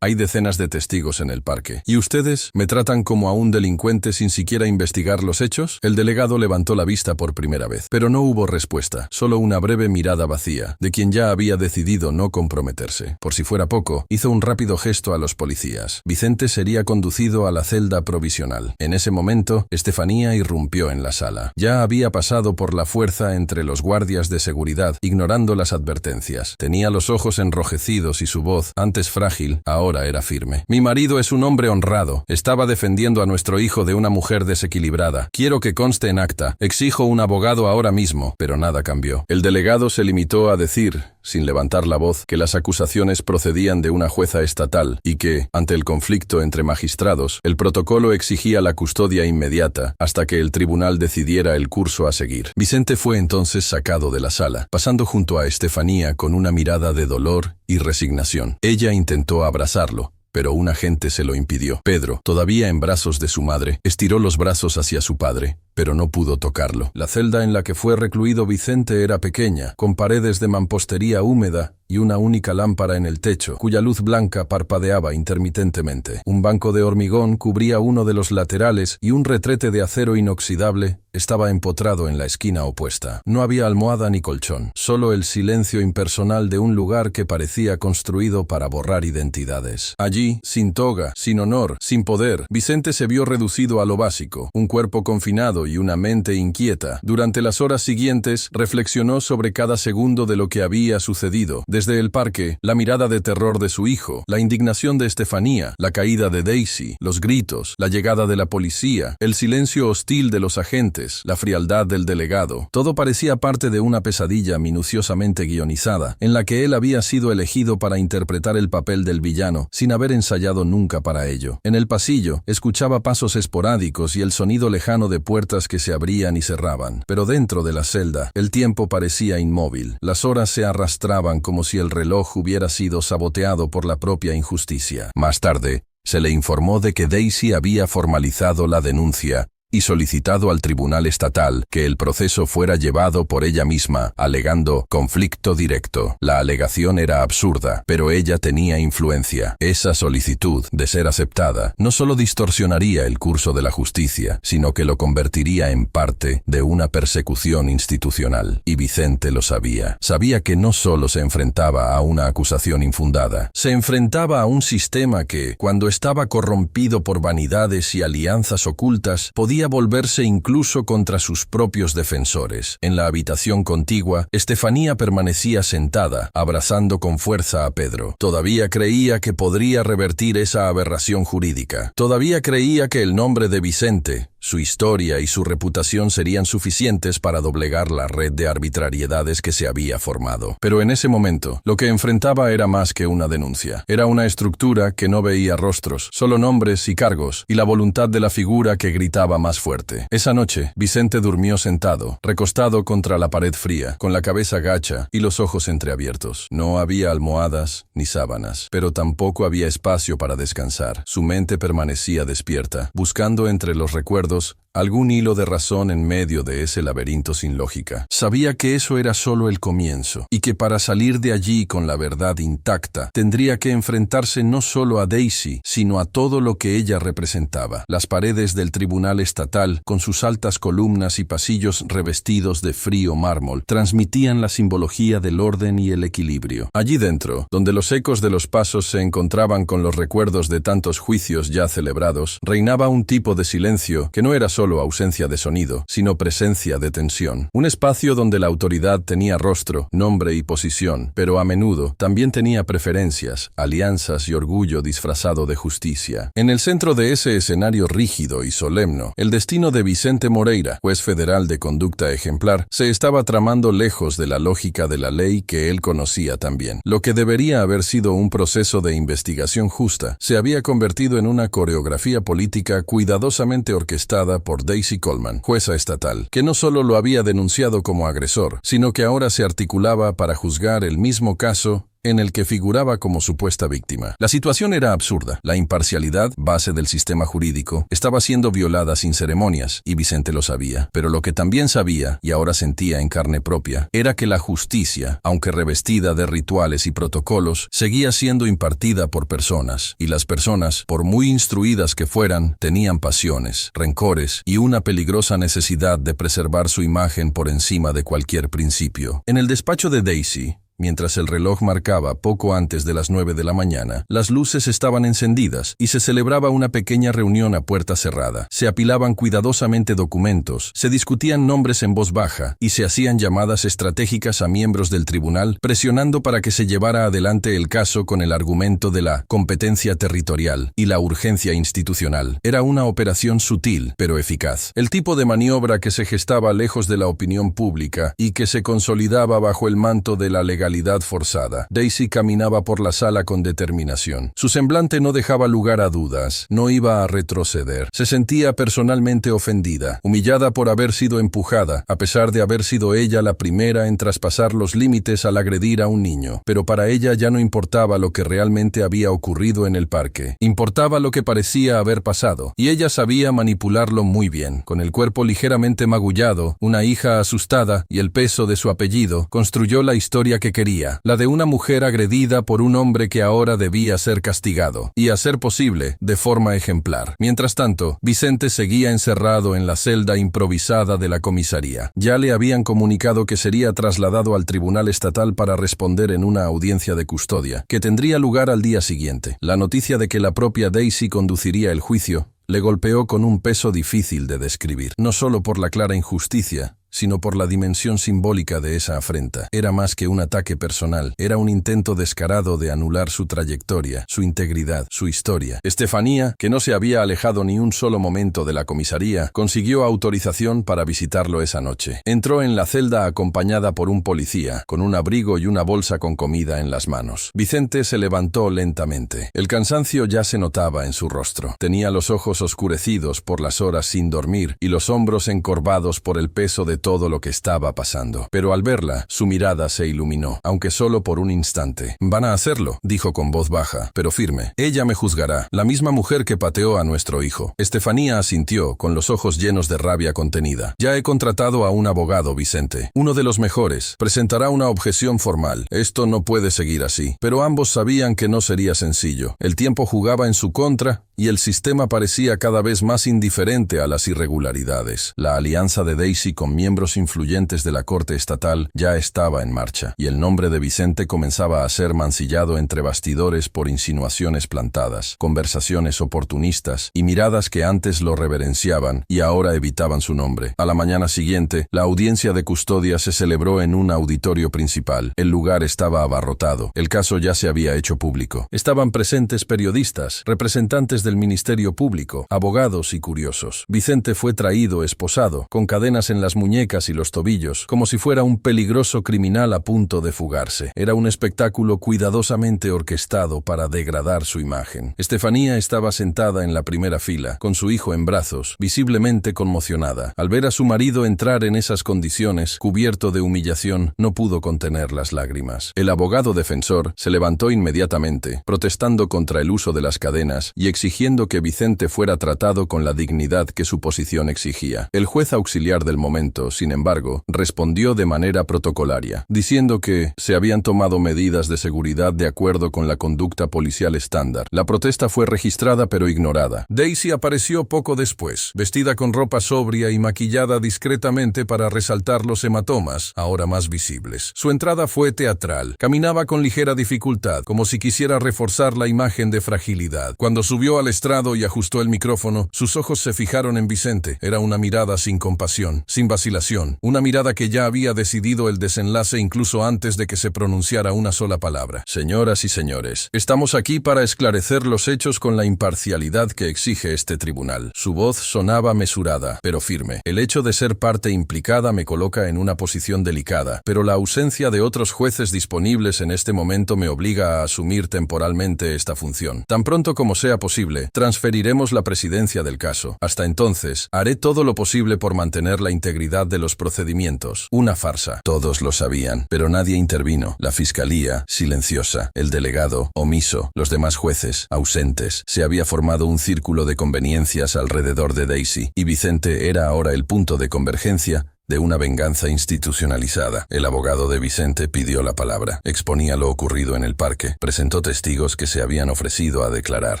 Hay decenas de testigos en el parque. ¿Y ustedes me tratan como a un delincuente sin siquiera investigar los hechos? El delegado levantó la vista por primera vez, pero no hubo respuesta, solo una breve mirada vacía, de quien ya había decidido no comprometerse. Por si fuera poco, hizo un rápido gesto a los policías. Vicente sería conducido a la celda provisional. En ese momento, Estefanía irrumpió en la sala. Ya había pasado por la fuerza entre los guardias de seguridad, ignorando las advertencias. Tenía los ojos enrojecidos y su voz, antes frágil, frágil, ahora era firme. Mi marido es un hombre honrado. Estaba defendiendo a nuestro hijo de una mujer desequilibrada. Quiero que conste en acta. Exijo un abogado ahora mismo. Pero nada cambió. El delegado se limitó a decir, sin levantar la voz, que las acusaciones procedían de una jueza estatal y que, ante el conflicto entre magistrados, el protocolo exigía la custodia inmediata hasta que el tribunal decidiera el curso a seguir. Vicente fue entonces sacado de la sala, pasando junto a Estefanía con una mirada de dolor y resignación. Ella intentó abrazarlo, pero un agente se lo impidió. Pedro, todavía en brazos de su madre, estiró los brazos hacia su padre, pero no pudo tocarlo. La celda en la que fue recluido Vicente era pequeña, con paredes de mampostería húmeda y una única lámpara en el techo, cuya luz blanca parpadeaba intermitentemente. Un banco de hormigón cubría uno de los laterales y un retrete de acero inoxidable estaba empotrado en la esquina opuesta. No había almohada ni colchón, solo el silencio impersonal de un lugar que parecía construido para borrar identidades. Allí, sin toga, sin honor, sin poder, Vicente se vio reducido a lo básico, un cuerpo confinado y una mente inquieta. Durante las horas siguientes, reflexionó sobre cada segundo de lo que había sucedido. Desde el parque, la mirada de terror de su hijo, la indignación de Estefanía, la caída de Daisy, los gritos, la llegada de la policía, el silencio hostil de los agentes, la frialdad del delegado. Todo parecía parte de una pesadilla minuciosamente guionizada, en la que él había sido elegido para interpretar el papel del villano, sin haber ensayado nunca para ello. En el pasillo, escuchaba pasos esporádicos y el sonido lejano de puertas que se abrían y cerraban. Pero dentro de la celda, el tiempo parecía inmóvil. Las horas se arrastraban como si el reloj hubiera sido saboteado por la propia injusticia. Más tarde, se le informó de que Daisy había formalizado la denuncia y solicitado al tribunal estatal que el proceso fuera llevado por ella misma, alegando conflicto directo. La alegación era absurda, pero ella tenía influencia. Esa solicitud, de ser aceptada, no solo distorsionaría el curso de la justicia, sino que lo convertiría en parte de una persecución institucional. Y Vicente lo sabía. Sabía que no solo se enfrentaba a una acusación infundada, se enfrentaba a un sistema que, cuando estaba corrompido por vanidades y alianzas ocultas, podía volverse incluso contra sus propios defensores. En la habitación contigua, Estefanía permanecía sentada, abrazando con fuerza a Pedro. Todavía creía que podría revertir esa aberración jurídica. Todavía creía que el nombre de Vicente, su historia y su reputación serían suficientes para doblegar la red de arbitrariedades que se había formado. Pero en ese momento, lo que enfrentaba era más que una denuncia. Era una estructura que no veía rostros, solo nombres y cargos, y la voluntad de la figura que gritaba más fuerte. Esa noche, Vicente durmió sentado, recostado contra la pared fría, con la cabeza gacha y los ojos entreabiertos. No había almohadas ni sábanas, pero tampoco había espacio para descansar. Su mente permanecía despierta, buscando entre los recuerdos algún hilo de razón en medio de ese laberinto sin lógica. Sabía que eso era solo el comienzo, y que para salir de allí con la verdad intacta, tendría que enfrentarse no solo a Daisy, sino a todo lo que ella representaba. Las paredes del tribunal estatal, con sus altas columnas y pasillos revestidos de frío mármol, transmitían la simbología del orden y el equilibrio. Allí dentro, donde los ecos de los pasos se encontraban con los recuerdos de tantos juicios ya celebrados, reinaba un tipo de silencio que no era solo ausencia de sonido, sino presencia de tensión. Un espacio donde la autoridad tenía rostro, nombre y posición, pero a menudo también tenía preferencias, alianzas y orgullo disfrazado de justicia. En el centro de ese escenario rígido y solemne, el destino de Vicente Moreira, juez federal de conducta ejemplar, se estaba tramando lejos de la lógica de la ley que él conocía también. Lo que debería haber sido un proceso de investigación justa, se había convertido en una coreografía política cuidadosamente orquestada por Daisy Coleman, jueza estatal, que no solo lo había denunciado como agresor, sino que ahora se articulaba para juzgar el mismo caso en el que figuraba como supuesta víctima. La situación era absurda. La imparcialidad, base del sistema jurídico, estaba siendo violada sin ceremonias, y Vicente lo sabía. Pero lo que también sabía, y ahora sentía en carne propia, era que la justicia, aunque revestida de rituales y protocolos, seguía siendo impartida por personas, y las personas, por muy instruidas que fueran, tenían pasiones, rencores y una peligrosa necesidad de preservar su imagen por encima de cualquier principio. En el despacho de Daisy, mientras el reloj marcaba poco antes de las 9 de la mañana, las luces estaban encendidas y se celebraba una pequeña reunión a puerta cerrada. Se apilaban cuidadosamente documentos, se discutían nombres en voz baja y se hacían llamadas estratégicas a miembros del tribunal, presionando para que se llevara adelante el caso con el argumento de la competencia territorial y la urgencia institucional. Era una operación sutil, pero eficaz. El tipo de maniobra que se gestaba lejos de la opinión pública y que se consolidaba bajo el manto de la legalidad forzada. Daisy caminaba por la sala con determinación. Su semblante no dejaba lugar a dudas, no iba a retroceder. Se sentía personalmente ofendida, humillada por haber sido empujada, a pesar de haber sido ella la primera en traspasar los límites al agredir a un niño. Pero para ella ya no importaba lo que realmente había ocurrido en el parque. Importaba lo que parecía haber pasado, y ella sabía manipularlo muy bien. Con el cuerpo ligeramente magullado, una hija asustada y el peso de su apellido, construyó la historia que quería, la de una mujer agredida por un hombre que ahora debía ser castigado, y a ser posible, de forma ejemplar. Mientras tanto, Vicente seguía encerrado en la celda improvisada de la comisaría. Ya le habían comunicado que sería trasladado al Tribunal Estatal para responder en una audiencia de custodia, que tendría lugar al día siguiente. La noticia de que la propia Daisy conduciría el juicio le golpeó con un peso difícil de describir, no solo por la clara injusticia, sino por la dimensión simbólica de esa afrenta. Era más que un ataque personal, era un intento descarado de anular su trayectoria, su integridad, su historia. Estefanía, que no se había alejado ni un solo momento de la comisaría, consiguió autorización para visitarlo esa noche. Entró en la celda acompañada por un policía, con un abrigo y una bolsa con comida en las manos. Vicente se levantó lentamente. El cansancio ya se notaba en su rostro. Tenía los ojos oscurecidos por las horas sin dormir y los hombros encorvados por el peso de todo lo que estaba pasando. Pero al verla, su mirada se iluminó, aunque solo por un instante. «Van a hacerlo», dijo con voz baja, pero firme. «Ella me juzgará, la misma mujer que pateó a nuestro hijo». Estefanía asintió, con los ojos llenos de rabia contenida. «Ya he contratado a un abogado, Vicente. Uno de los mejores. Presentará una objeción formal. Esto no puede seguir así». Pero ambos sabían que no sería sencillo. El tiempo jugaba en su contra y el sistema parecía cada vez más indiferente a las irregularidades. La alianza de Daisy con miembros influyentes de la Corte Estatal ya estaba en marcha, y el nombre de Vicente comenzaba a ser mancillado entre bastidores por insinuaciones plantadas, conversaciones oportunistas y miradas que antes lo reverenciaban y ahora evitaban su nombre. A la mañana siguiente, la audiencia de custodia se celebró en un auditorio principal. El lugar estaba abarrotado. El caso ya se había hecho público. Estaban presentes periodistas, representantes del Ministerio Público, abogados y curiosos. Vicente fue traído esposado, con cadenas en las muñecas y los tobillos, como si fuera un peligroso criminal a punto de fugarse. Era un espectáculo cuidadosamente orquestado para degradar su imagen. Estefanía estaba sentada en la primera fila, con su hijo en brazos, visiblemente conmocionada. Al ver a su marido entrar en esas condiciones, cubierto de humillación, no pudo contener las lágrimas. El abogado defensor se levantó inmediatamente, protestando contra el uso de las cadenas y exigiendo que Vicente fuera tratado con la dignidad que su posición exigía. El juez auxiliar del momento, sin embargo, respondió de manera protocolaria, diciendo que se habían tomado medidas de seguridad de acuerdo con la conducta policial estándar. La protesta fue registrada pero ignorada. Daisy apareció poco después, vestida con ropa sobria y maquillada discretamente para resaltar los hematomas, ahora más visibles. Su entrada fue teatral. Caminaba con ligera dificultad, como si quisiera reforzar la imagen de fragilidad. Cuando subió al estrado y ajustó el micrófono, sus ojos se fijaron en Vicente. Era una mirada sin compasión, sin vacilación, una mirada que ya había decidido el desenlace incluso antes de que se pronunciara una sola palabra. «Señoras y señores, estamos aquí para esclarecer los hechos con la imparcialidad que exige este tribunal». Su voz sonaba mesurada, pero firme. «El hecho de ser parte implicada me coloca en una posición delicada, pero la ausencia de otros jueces disponibles en este momento me obliga a asumir temporalmente esta función. Tan pronto como sea posible, transferiremos la presidencia del caso. Hasta entonces, haré todo lo posible por mantener la integridad de los procedimientos». Una farsa. Todos lo sabían, pero nadie intervino. La fiscalía, silenciosa. El delegado, omiso. Los demás jueces, ausentes. Se había formado un círculo de conveniencias alrededor de Daisy, y Vicente era ahora el punto de convergencia de una venganza institucionalizada. El abogado de Vicente pidió la palabra. Exponía lo ocurrido en el parque. Presentó testigos que se habían ofrecido a declarar.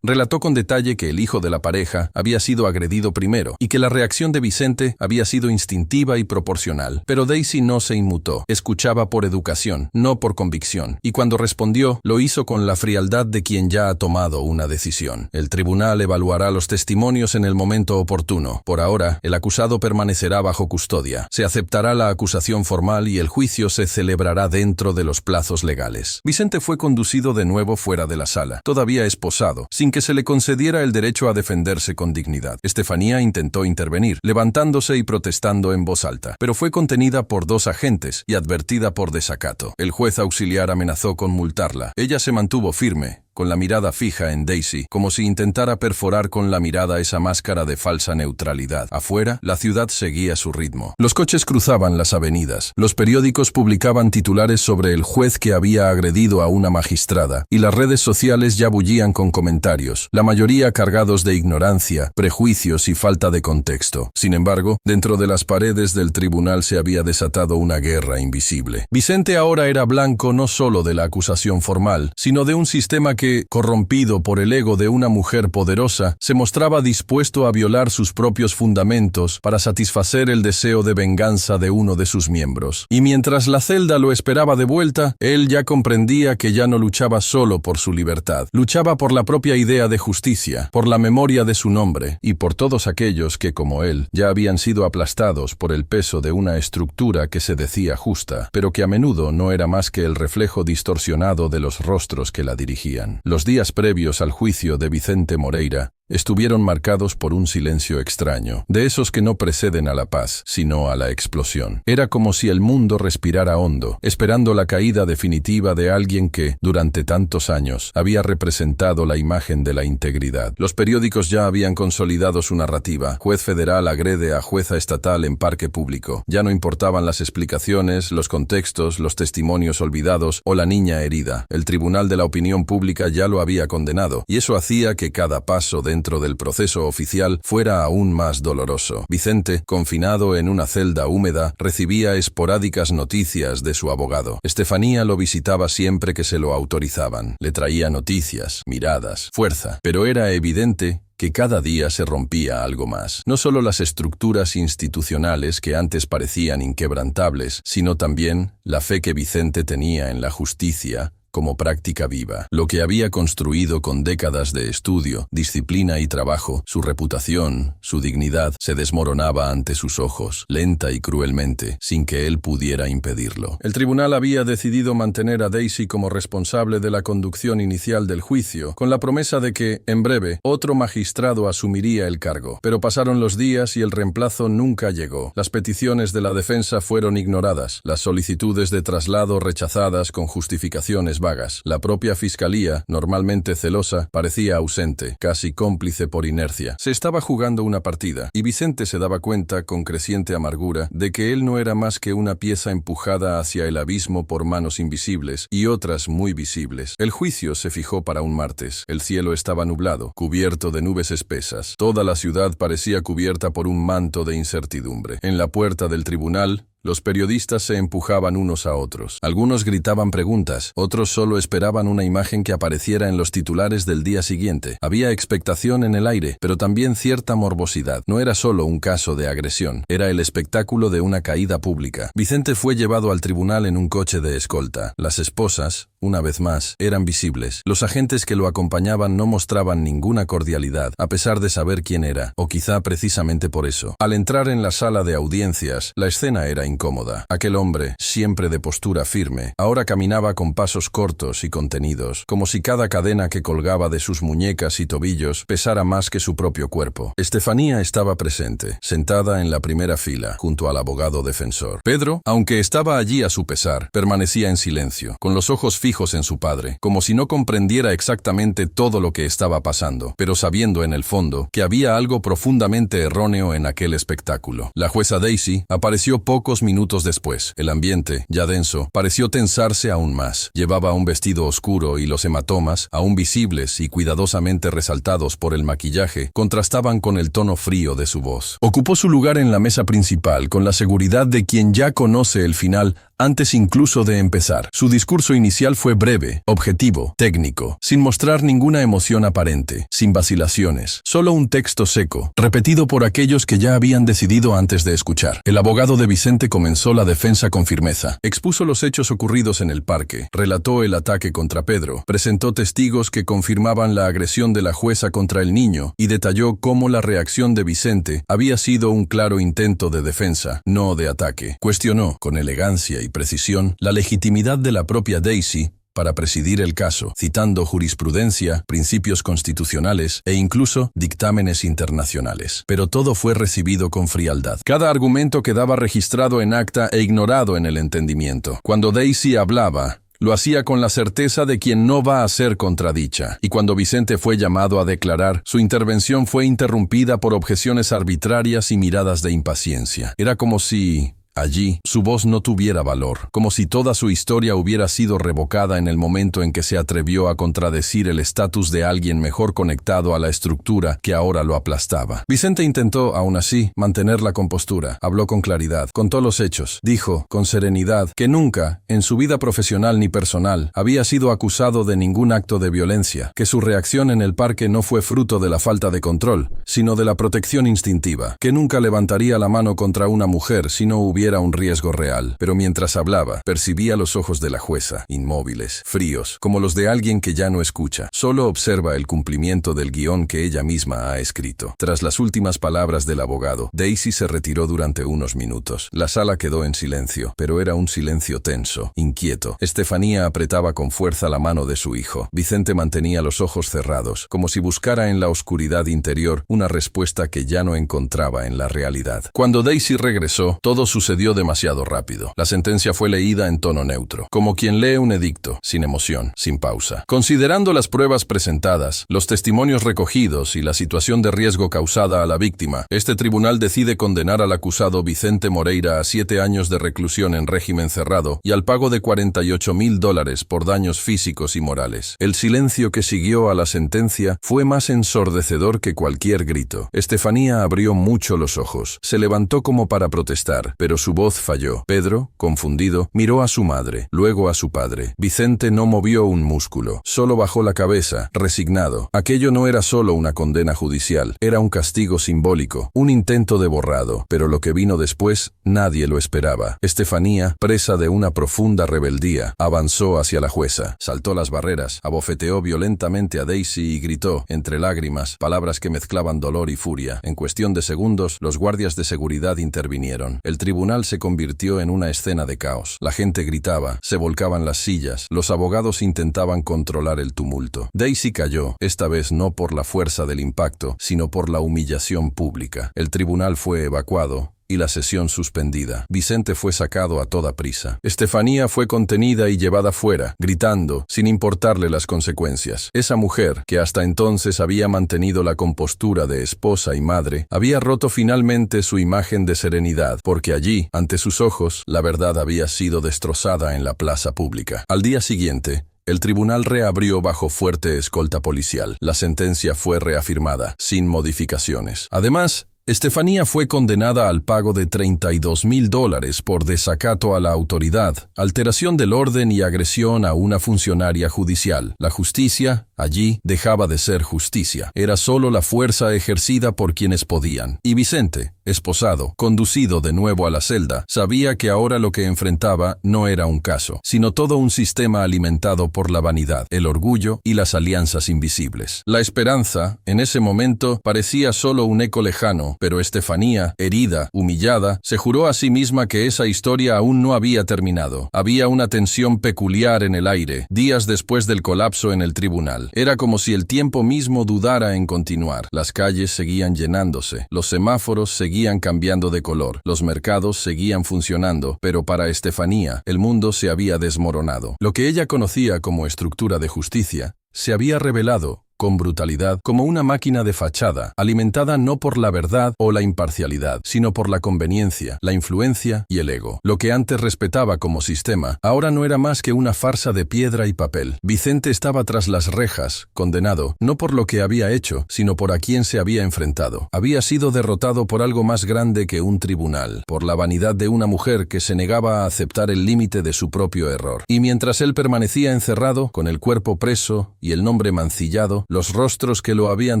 Relató con detalle que el hijo de la pareja había sido agredido primero y que la reacción de Vicente había sido instintiva y proporcional. Pero Daisy no se inmutó. Escuchaba por educación, no por convicción. Y cuando respondió, lo hizo con la frialdad de quien ya ha tomado una decisión. El tribunal evaluará los testimonios en el momento oportuno. Por ahora, el acusado permanecerá bajo custodia. Se aceptará la acusación formal y el juicio se celebrará dentro de los plazos legales. Vicente fue conducido de nuevo fuera de la sala, todavía esposado, sin que se le concediera el derecho a defenderse con dignidad. Estefanía intentó intervenir, levantándose y protestando en voz alta, pero fue contenida por 2 agentes y advertida por desacato. El juez auxiliar amenazó con multarla. Ella se mantuvo firme, con la mirada fija en Daisy, como si intentara perforar con la mirada esa máscara de falsa neutralidad. Afuera, la ciudad seguía su ritmo. Los coches cruzaban las avenidas, los periódicos publicaban titulares sobre el juez que había agredido a una magistrada, y las redes sociales ya bullían con comentarios, la mayoría cargados de ignorancia, prejuicios y falta de contexto. Sin embargo, dentro de las paredes del tribunal se había desatado una guerra invisible. Vicente ahora era blanco no solo de la acusación formal, sino de un sistema que, corrompido por el ego de una mujer poderosa, se mostraba dispuesto a violar sus propios fundamentos para satisfacer el deseo de venganza de uno de sus miembros. Y mientras la celda lo esperaba de vuelta, él ya comprendía que ya no luchaba solo por su libertad, luchaba por la propia idea de justicia, por la memoria de su nombre, y por todos aquellos que, como él, ya habían sido aplastados por el peso de una estructura que se decía justa, pero que a menudo no era más que el reflejo distorsionado de los rostros que la dirigían. Los días previos al juicio de Vicente Moreira estuvieron marcados por un silencio extraño, de esos que no preceden a la paz, sino a la explosión. Era como si el mundo respirara hondo, esperando la caída definitiva de alguien que, durante tantos años, había representado la imagen de la integridad. Los periódicos ya habían consolidado su narrativa. Juez federal agrede a jueza estatal en parque público. Ya no importaban las explicaciones, los contextos, los testimonios olvidados o la niña herida. El tribunal de la opinión pública ya lo había condenado, y eso hacía que cada paso dentro del proceso oficial fuera aún más doloroso. Vicente, confinado en una celda húmeda, recibía esporádicas noticias de su abogado. Estefanía lo visitaba siempre que se lo autorizaban. Le traía noticias, miradas, fuerza, pero era evidente que cada día se rompía algo más. No solo las estructuras institucionales que antes parecían inquebrantables, sino también la fe que Vicente tenía en la justicia como práctica viva. Lo que había construido con décadas de estudio, disciplina y trabajo, su reputación, su dignidad, se desmoronaba ante sus ojos, lenta y cruelmente, sin que él pudiera impedirlo. El tribunal había decidido mantener a Daisy como responsable de la conducción inicial del juicio, con la promesa de que, en breve, otro magistrado asumiría el cargo. Pero pasaron los días y el reemplazo nunca llegó. Las peticiones de la defensa fueron ignoradas, las solicitudes de traslado rechazadas con justificaciones vagas. La propia fiscalía, normalmente celosa, parecía ausente, casi cómplice por inercia. Se estaba jugando una partida, y Vicente se daba cuenta, con creciente amargura, de que él no era más que una pieza empujada hacia el abismo por manos invisibles y otras muy visibles. El juicio se fijó para un martes. El cielo estaba nublado, cubierto de nubes espesas. Toda la ciudad parecía cubierta por un manto de incertidumbre. En la puerta del tribunal, los periodistas se empujaban unos a otros. Algunos gritaban preguntas, otros solo esperaban una imagen que apareciera en los titulares del día siguiente. Había expectación en el aire, pero también cierta morbosidad. No era solo un caso de agresión, era el espectáculo de una caída pública. Vicente fue llevado al tribunal en un coche de escolta. Las esposas, una vez más, eran visibles. Los agentes que lo acompañaban no mostraban ninguna cordialidad, a pesar de saber quién era, o quizá precisamente por eso. Al entrar en la sala de audiencias, la escena era incómoda. Aquel hombre, siempre de postura firme, ahora caminaba con pasos cortos y contenidos, como si cada cadena que colgaba de sus muñecas y tobillos pesara más que su propio cuerpo. Estefanía estaba presente, sentada en la primera fila, junto al abogado defensor. Pedro, aunque estaba allí a su pesar, permanecía en silencio, con los ojos fijos en su padre, como si no comprendiera exactamente todo lo que estaba pasando, pero sabiendo en el fondo que había algo profundamente erróneo en aquel espectáculo. La jueza Daisy apareció pocos 2 minutos después, el ambiente, ya denso, pareció tensarse aún más. Llevaba un vestido oscuro y los hematomas, aún visibles y cuidadosamente resaltados por el maquillaje, contrastaban con el tono frío de su voz. Ocupó su lugar en la mesa principal con la seguridad de quien ya conoce el final antes incluso de empezar. Su discurso inicial fue breve, objetivo, técnico, sin mostrar ninguna emoción aparente, sin vacilaciones, solo un texto seco, repetido por aquellos que ya habían decidido antes de escuchar. El abogado de Vicente comenzó la defensa con firmeza. Expuso los hechos ocurridos en el parque, relató el ataque contra Pedro, presentó testigos que confirmaban la agresión de la jueza contra el niño y detalló cómo la reacción de Vicente había sido un claro intento de defensa, no de ataque. Cuestionó, con elegancia y precisión, la legitimidad de la propia Daisy para presidir el caso, citando jurisprudencia, principios constitucionales e incluso dictámenes internacionales. Pero todo fue recibido con frialdad. Cada argumento quedaba registrado en acta e ignorado en el entendimiento. Cuando Daisy hablaba, lo hacía con la certeza de quien no va a ser contradicha. Y cuando Vicente fue llamado a declarar, su intervención fue interrumpida por objeciones arbitrarias y miradas de impaciencia. Era como si allí, su voz no tuviera valor, como si toda su historia hubiera sido revocada en el momento en que se atrevió a contradecir el estatus de alguien mejor conectado a la estructura que ahora lo aplastaba. Vicente intentó, aún así, mantener la compostura. Habló con claridad, contó los hechos. Dijo, con serenidad, que nunca, en su vida profesional ni personal, había sido acusado de ningún acto de violencia, que su reacción en el parque no fue fruto de la falta de control, sino de la protección instintiva, que nunca levantaría la mano contra una mujer si no hubiera un riesgo real. Pero mientras hablaba, percibía los ojos de la jueza, inmóviles, fríos, como los de alguien que ya no escucha. Solo observa el cumplimiento del guión que ella misma ha escrito. Tras las últimas palabras del abogado, Daisy se retiró durante unos minutos. La sala quedó en silencio, pero era un silencio tenso, inquieto. Estefanía apretaba con fuerza la mano de su hijo. Vicente mantenía los ojos cerrados, como si buscara en la oscuridad interior una respuesta que ya no encontraba en la realidad. Cuando Daisy regresó, todo sucedió demasiado rápido. La sentencia fue leída en tono neutro, como quien lee un edicto, sin emoción, sin pausa. Considerando las pruebas presentadas, los testimonios recogidos y la situación de riesgo causada a la víctima, este tribunal decide condenar al acusado Vicente Moreira a 7 años de reclusión en régimen cerrado y al pago de $48,000 por daños físicos y morales. El silencio que siguió a la sentencia fue más ensordecedor que cualquier grito. Estefanía abrió mucho los ojos. Se levantó como para protestar, pero su voz falló. Pedro, confundido, miró a su madre, luego a su padre. Vicente no movió un músculo, solo bajó la cabeza, resignado. Aquello no era solo una condena judicial, era un castigo simbólico, un intento de borrado, pero lo que vino después, nadie lo esperaba. Estefanía, presa de una profunda rebeldía, avanzó hacia la jueza, saltó las barreras, abofeteó violentamente a Daisy y gritó, entre lágrimas, palabras que mezclaban dolor y furia. En cuestión de segundos, los guardias de seguridad intervinieron. El tribunal se convirtió en una escena de caos. La gente gritaba, se volcaban las sillas, los abogados intentaban controlar el tumulto. Daisy cayó, esta vez no por la fuerza del impacto, sino por la humillación pública. El tribunal fue evacuado y la sesión suspendida. Vicente fue sacado a toda prisa. Estefanía fue contenida y llevada fuera, gritando, sin importarle las consecuencias. Esa mujer, que hasta entonces había mantenido la compostura de esposa y madre, había roto finalmente su imagen de serenidad, porque allí, ante sus ojos, la verdad había sido destrozada en la plaza pública. Al día siguiente, el tribunal reabrió bajo fuerte escolta policial. La sentencia fue reafirmada, sin modificaciones. Además, Estefanía fue condenada al pago de $32,000 por desacato a la autoridad, alteración del orden y agresión a una funcionaria judicial. La justicia, allí, dejaba de ser justicia. Era solo la fuerza ejercida por quienes podían. Y Vicente, esposado, conducido de nuevo a la celda, sabía que ahora lo que enfrentaba no era un caso, sino todo un sistema alimentado por la vanidad, el orgullo y las alianzas invisibles. La esperanza, en ese momento, parecía solo un eco lejano, pero Estefanía, herida, humillada, se juró a sí misma que esa historia aún no había terminado. Había una tensión peculiar en el aire, días después del colapso en el tribunal. Era como si el tiempo mismo dudara en continuar. Las calles seguían llenándose, los semáforos seguían cambiando de color, los mercados seguían funcionando, pero para Estefanía, el mundo se había desmoronado. Lo que ella conocía como estructura de justicia se había revelado con brutalidad, como una máquina de fachada, alimentada no por la verdad o la imparcialidad, sino por la conveniencia, la influencia y el ego. Lo que antes respetaba como sistema, ahora no era más que una farsa de piedra y papel. Vicente estaba tras las rejas, condenado, no por lo que había hecho, sino por a quien se había enfrentado. Había sido derrotado por algo más grande que un tribunal, por la vanidad de una mujer que se negaba a aceptar el límite de su propio error. Y mientras él permanecía encerrado, con el cuerpo preso y el nombre mancillado, los rostros que lo habían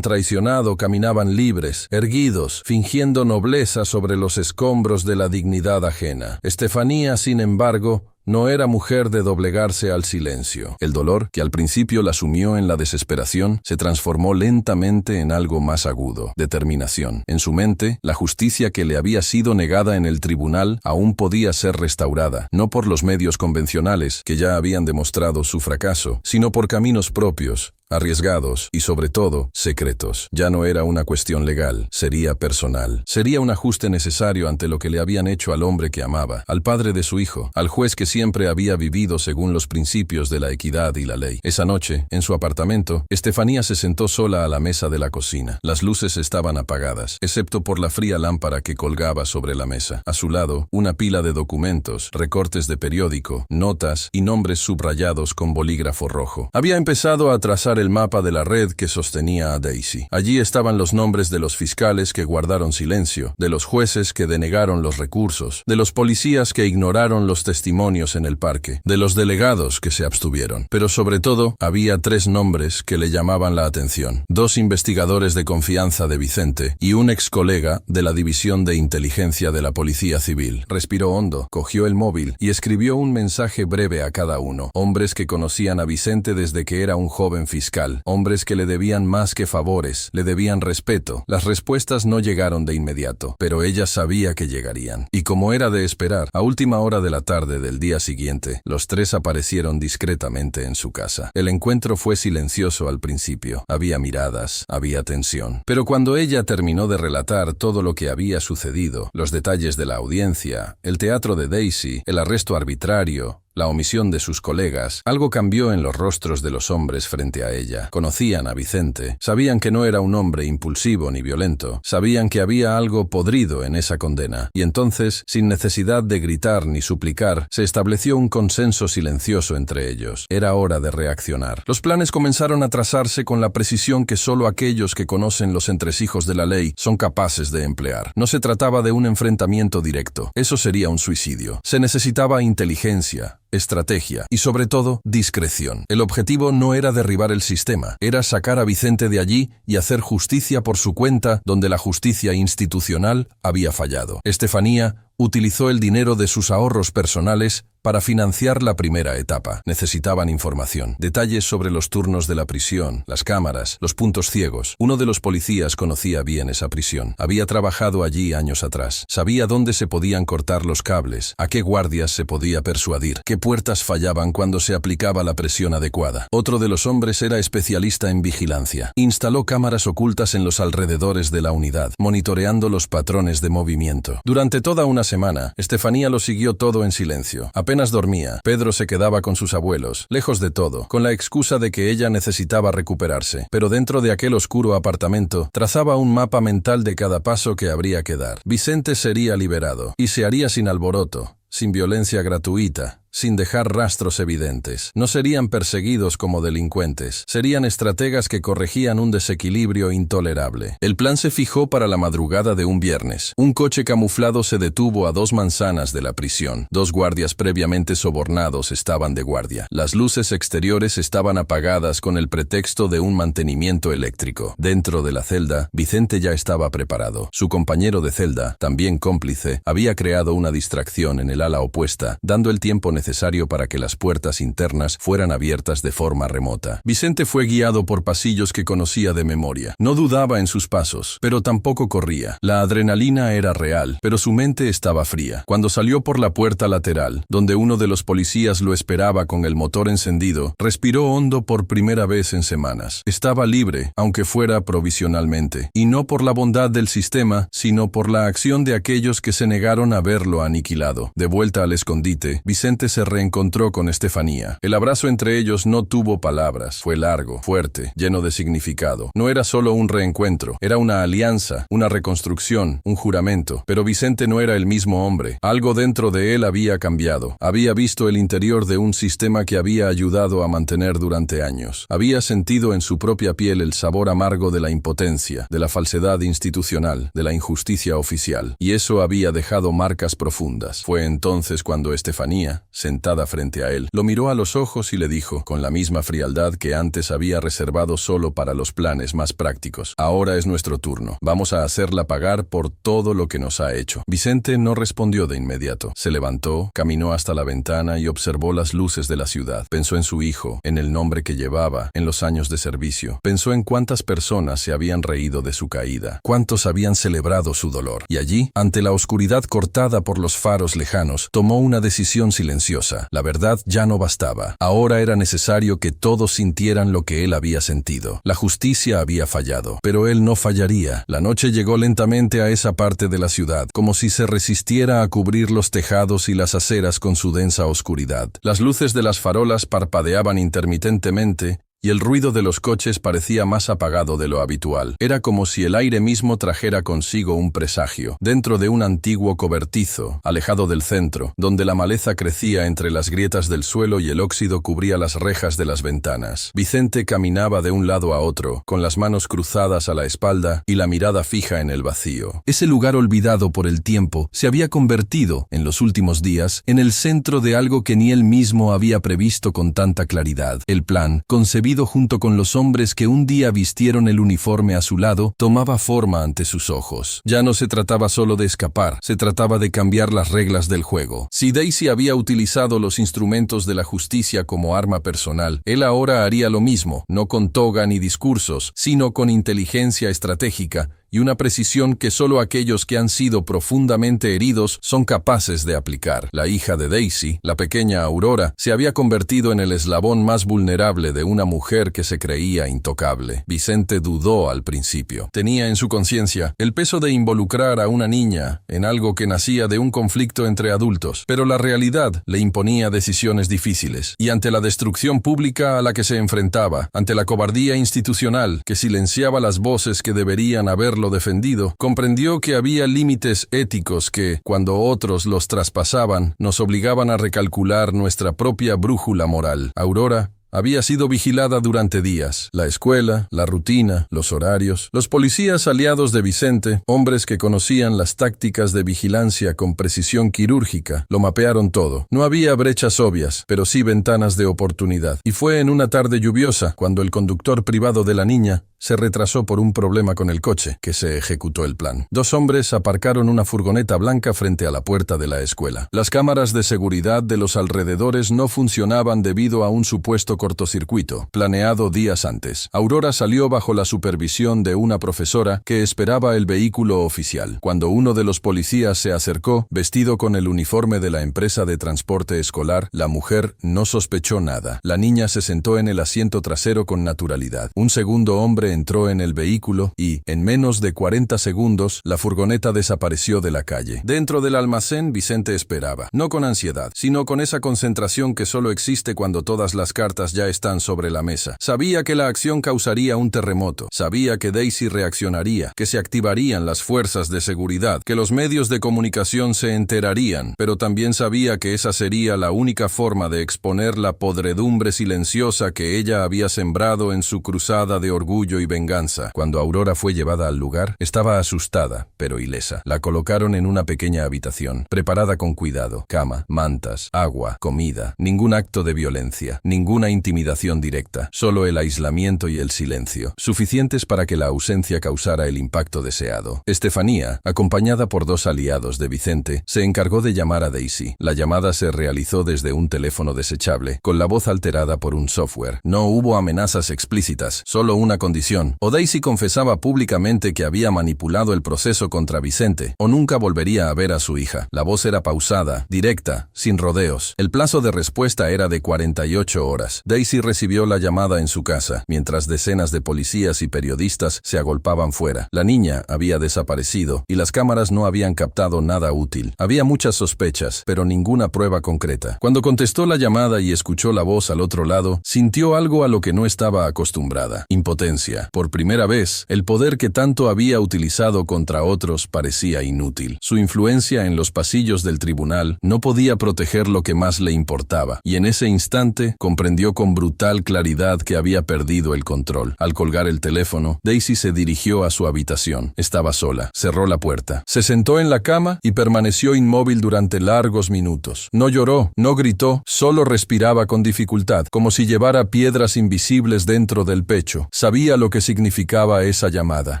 traicionado caminaban libres, erguidos, fingiendo nobleza sobre los escombros de la dignidad ajena. Estefanía, sin embargo, no era mujer de doblegarse al silencio. El dolor, que al principio la sumió en la desesperación, se transformó lentamente en algo más agudo: determinación. En su mente, la justicia que le había sido negada en el tribunal aún podía ser restaurada, no por los medios convencionales, que ya habían demostrado su fracaso, sino por caminos propios, arriesgados y, sobre todo, secretos. Ya no era una cuestión legal, sería personal. Sería un ajuste necesario ante lo que le habían hecho al hombre que amaba, al padre de su hijo, al juez que siempre había vivido según los principios de la equidad y la ley. Esa noche, en su apartamento, Estefanía se sentó sola a la mesa de la cocina. Las luces estaban apagadas, excepto por la fría lámpara que colgaba sobre la mesa. A su lado, una pila de documentos, recortes de periódico, notas y nombres subrayados con bolígrafo rojo. Había empezado a trazar el mapa de la red que sostenía a Daisy. Allí estaban los nombres de los fiscales que guardaron silencio, de los jueces que denegaron los recursos, de los policías que ignoraron los testimonios en el parque, de los delegados que se abstuvieron. Pero sobre todo, había 3 nombres que le llamaban la atención: 2 investigadores de confianza de Vicente y un ex colega de la División de Inteligencia de la Policía Civil. Respiró hondo, cogió el móvil y escribió un mensaje breve a cada uno. Hombres que conocían a Vicente desde que era un joven fiscal. Hombres que le debían más que favores, le debían respeto. Las respuestas no llegaron de inmediato, pero ella sabía que llegarían. Y como era de esperar, a última hora de la tarde del día siguiente, los 3 aparecieron discretamente en su casa. El encuentro fue silencioso al principio. Había miradas, había tensión. Pero cuando ella terminó de relatar todo lo que había sucedido, los detalles de la audiencia, el teatro de Daisy, el arresto arbitrario, la omisión de sus colegas, algo cambió en los rostros de los hombres frente a ella. Conocían a Vicente, sabían que no era un hombre impulsivo ni violento, sabían que había algo podrido en esa condena, y entonces, sin necesidad de gritar ni suplicar, se estableció un consenso silencioso entre ellos. Era hora de reaccionar. Los planes comenzaron a trazarse con la precisión que solo aquellos que conocen los entresijos de la ley son capaces de emplear. No se trataba de un enfrentamiento directo, eso sería un suicidio. Se necesitaba inteligencia, estrategia y, sobre todo, discreción. El objetivo no era derribar el sistema, era sacar a Vicente de allí y hacer justicia por su cuenta donde la justicia institucional había fallado. Estefanía utilizó el dinero de sus ahorros personales para financiar la primera etapa. Necesitaban información, detalles sobre los turnos de la prisión, las cámaras, los puntos ciegos. Uno de los policías conocía bien esa prisión. Había trabajado allí años atrás. Sabía dónde se podían cortar los cables, a qué guardias se podía persuadir, qué puertas fallaban cuando se aplicaba la presión adecuada. Otro de los hombres era especialista en vigilancia. Instaló cámaras ocultas en los alrededores de la unidad, monitoreando los patrones de movimiento. Durante toda una semana, Estefanía lo siguió todo en silencio. Apenas dormía. Pedro se quedaba con sus abuelos, lejos de todo, con la excusa de que ella necesitaba recuperarse. Pero dentro de aquel oscuro apartamento, trazaba un mapa mental de cada paso que habría que dar. Vicente sería liberado, y se haría sin alboroto, sin violencia gratuita, sin dejar rastros evidentes. No serían perseguidos como delincuentes, serían estrategas que corregían un desequilibrio intolerable. El plan se fijó para la madrugada de un viernes. Un coche camuflado se detuvo a 2 manzanas de la prisión. 2 guardias previamente sobornados estaban de guardia. Las luces exteriores estaban apagadas con el pretexto de un mantenimiento eléctrico. Dentro de la celda, Vicente ya estaba preparado. Su compañero de celda, también cómplice, había creado una distracción en el ala opuesta, dando el tiempo necesario para que las puertas internas fueran abiertas de forma remota. Vicente fue guiado por pasillos que conocía de memoria. No dudaba en sus pasos, pero tampoco corría. La adrenalina era real, pero su mente estaba fría. Cuando salió por la puerta lateral, donde uno de los policías lo esperaba con el motor encendido, respiró hondo por primera vez en semanas. Estaba libre, aunque fuera provisionalmente, y no por la bondad del sistema, sino por la acción de aquellos que se negaron a verlo aniquilado. De vuelta al escondite, Vicente se reencontró con Estefanía. El abrazo entre ellos no tuvo palabras, fue largo, fuerte, lleno de significado. No era solo un reencuentro, era una alianza, una reconstrucción, un juramento. Pero Vicente no era el mismo hombre. Algo dentro de él había cambiado. Había visto el interior de un sistema que había ayudado a mantener durante años. Había sentido en su propia piel el sabor amargo de la impotencia, de la falsedad institucional, de la injusticia oficial. Y eso había dejado marcas profundas. Fue entonces cuando Estefanía, sentada frente a él, lo miró a los ojos y le dijo, con la misma frialdad que antes había reservado solo para los planes más prácticos: ahora es nuestro turno. Vamos a hacerla pagar por todo lo que nos ha hecho. Vicente no respondió de inmediato. Se levantó, caminó hasta la ventana y observó las luces de la ciudad. Pensó en su hijo, en el nombre que llevaba, en los años de servicio. Pensó en cuántas personas se habían reído de su caída, cuántos habían celebrado su dolor. Y allí, ante la oscuridad cortada por los faros lejanos, tomó una decisión silenciosa. La verdad ya no bastaba. Ahora era necesario que todos sintieran lo que él había sentido. La justicia había fallado, pero él no fallaría. La noche llegó lentamente a esa parte de la ciudad, como si se resistiera a cubrir los tejados y las aceras con su densa oscuridad. Las luces de las farolas parpadeaban intermitentemente, y el ruido de los coches parecía más apagado de lo habitual. Era como si el aire mismo trajera consigo un presagio. Dentro de un antiguo cobertizo, alejado del centro, donde la maleza crecía entre las grietas del suelo y el óxido cubría las rejas de las ventanas, Vicente caminaba de un lado a otro, con las manos cruzadas a la espalda y la mirada fija en el vacío. Ese lugar olvidado por el tiempo se había convertido, en los últimos días, en el centro de algo que ni él mismo había previsto con tanta claridad. El plan, concebido junto con los hombres que un día vistieron el uniforme a su lado, tomaba forma ante sus ojos. Ya no se trataba solo de escapar, se trataba de cambiar las reglas del juego. Si Daisy había utilizado los instrumentos de la justicia como arma personal, él ahora haría lo mismo, no con toga ni discursos, sino con inteligencia estratégica y una precisión que solo aquellos que han sido profundamente heridos son capaces de aplicar. La hija de Daisy, la pequeña Aurora, se había convertido en el eslabón más vulnerable de una mujer que se creía intocable. Vicente dudó al principio. Tenía en su conciencia el peso de involucrar a una niña en algo que nacía de un conflicto entre adultos, pero la realidad le imponía decisiones difíciles. Y ante la destrucción pública a la que se enfrentaba, ante la cobardía institucional que silenciaba las voces que deberían haber defendido, comprendió que había límites éticos que, cuando otros los traspasaban, nos obligaban a recalcular nuestra propia brújula moral. Aurora había sido vigilada durante días. La escuela, la rutina, los horarios. Los policías aliados de Vicente, hombres que conocían las tácticas de vigilancia con precisión quirúrgica, lo mapearon todo. No había brechas obvias, pero sí ventanas de oportunidad. Y fue en una tarde lluviosa, cuando el conductor privado de la niña se retrasó por un problema con el coche, que se ejecutó el plan. Dos hombres aparcaron una furgoneta blanca frente a la puerta de la escuela. Las cámaras de seguridad de los alrededores no funcionaban debido a un supuesto cortocircuito, planeado días antes. Aurora salió bajo la supervisión de una profesora que esperaba el vehículo oficial. Cuando uno de los policías se acercó, vestido con el uniforme de la empresa de transporte escolar, la mujer no sospechó nada. La niña se sentó en el asiento trasero con naturalidad. Un segundo hombre entró en el vehículo y, en menos de 40 segundos, la furgoneta desapareció de la calle. Dentro del almacén, Vicente esperaba, no con ansiedad, sino con esa concentración que solo existe cuando todas las cartas ya están sobre la mesa. Sabía que la acción causaría un terremoto, sabía que Daisy reaccionaría, que se activarían las fuerzas de seguridad, que los medios de comunicación se enterarían, pero también sabía que esa sería la única forma de exponer la podredumbre silenciosa que ella había sembrado en su cruzada de orgullo y venganza. Cuando Aurora fue llevada al lugar, estaba asustada, pero ilesa. La colocaron en una pequeña habitación, preparada con cuidado. Cama, mantas, agua, comida. Ningún acto de violencia, ninguna intimidación directa. Solo el aislamiento y el silencio, suficientes para que la ausencia causara el impacto deseado. Estefanía, acompañada por dos aliados de Vicente, se encargó de llamar a Daisy. La llamada se realizó desde un teléfono desechable, con la voz alterada por un software. No hubo amenazas explícitas, solo una condición: o Daisy confesaba públicamente que había manipulado el proceso contra Vicente, o nunca volvería a ver a su hija. La voz era pausada, directa, sin rodeos. El plazo de respuesta era de 48 horas. Daisy recibió la llamada en su casa, mientras decenas de policías y periodistas se agolpaban fuera. La niña había desaparecido y las cámaras no habían captado nada útil. Había muchas sospechas, pero ninguna prueba concreta. Cuando contestó la llamada y escuchó la voz al otro lado, sintió algo a lo que no estaba acostumbrada: impotencia. Por primera vez, el poder que tanto había utilizado contra otros parecía inútil. Su influencia en los pasillos del tribunal no podía proteger lo que más le importaba, y en ese instante comprendió con brutal claridad que había perdido el control. Al colgar el teléfono, Daisy se dirigió a su habitación. Estaba sola. Cerró la puerta. Se sentó en la cama y permaneció inmóvil durante largos minutos. No lloró, no gritó, solo respiraba con dificultad, como si llevara piedras invisibles dentro del pecho. Sabía lo que significaba esa llamada.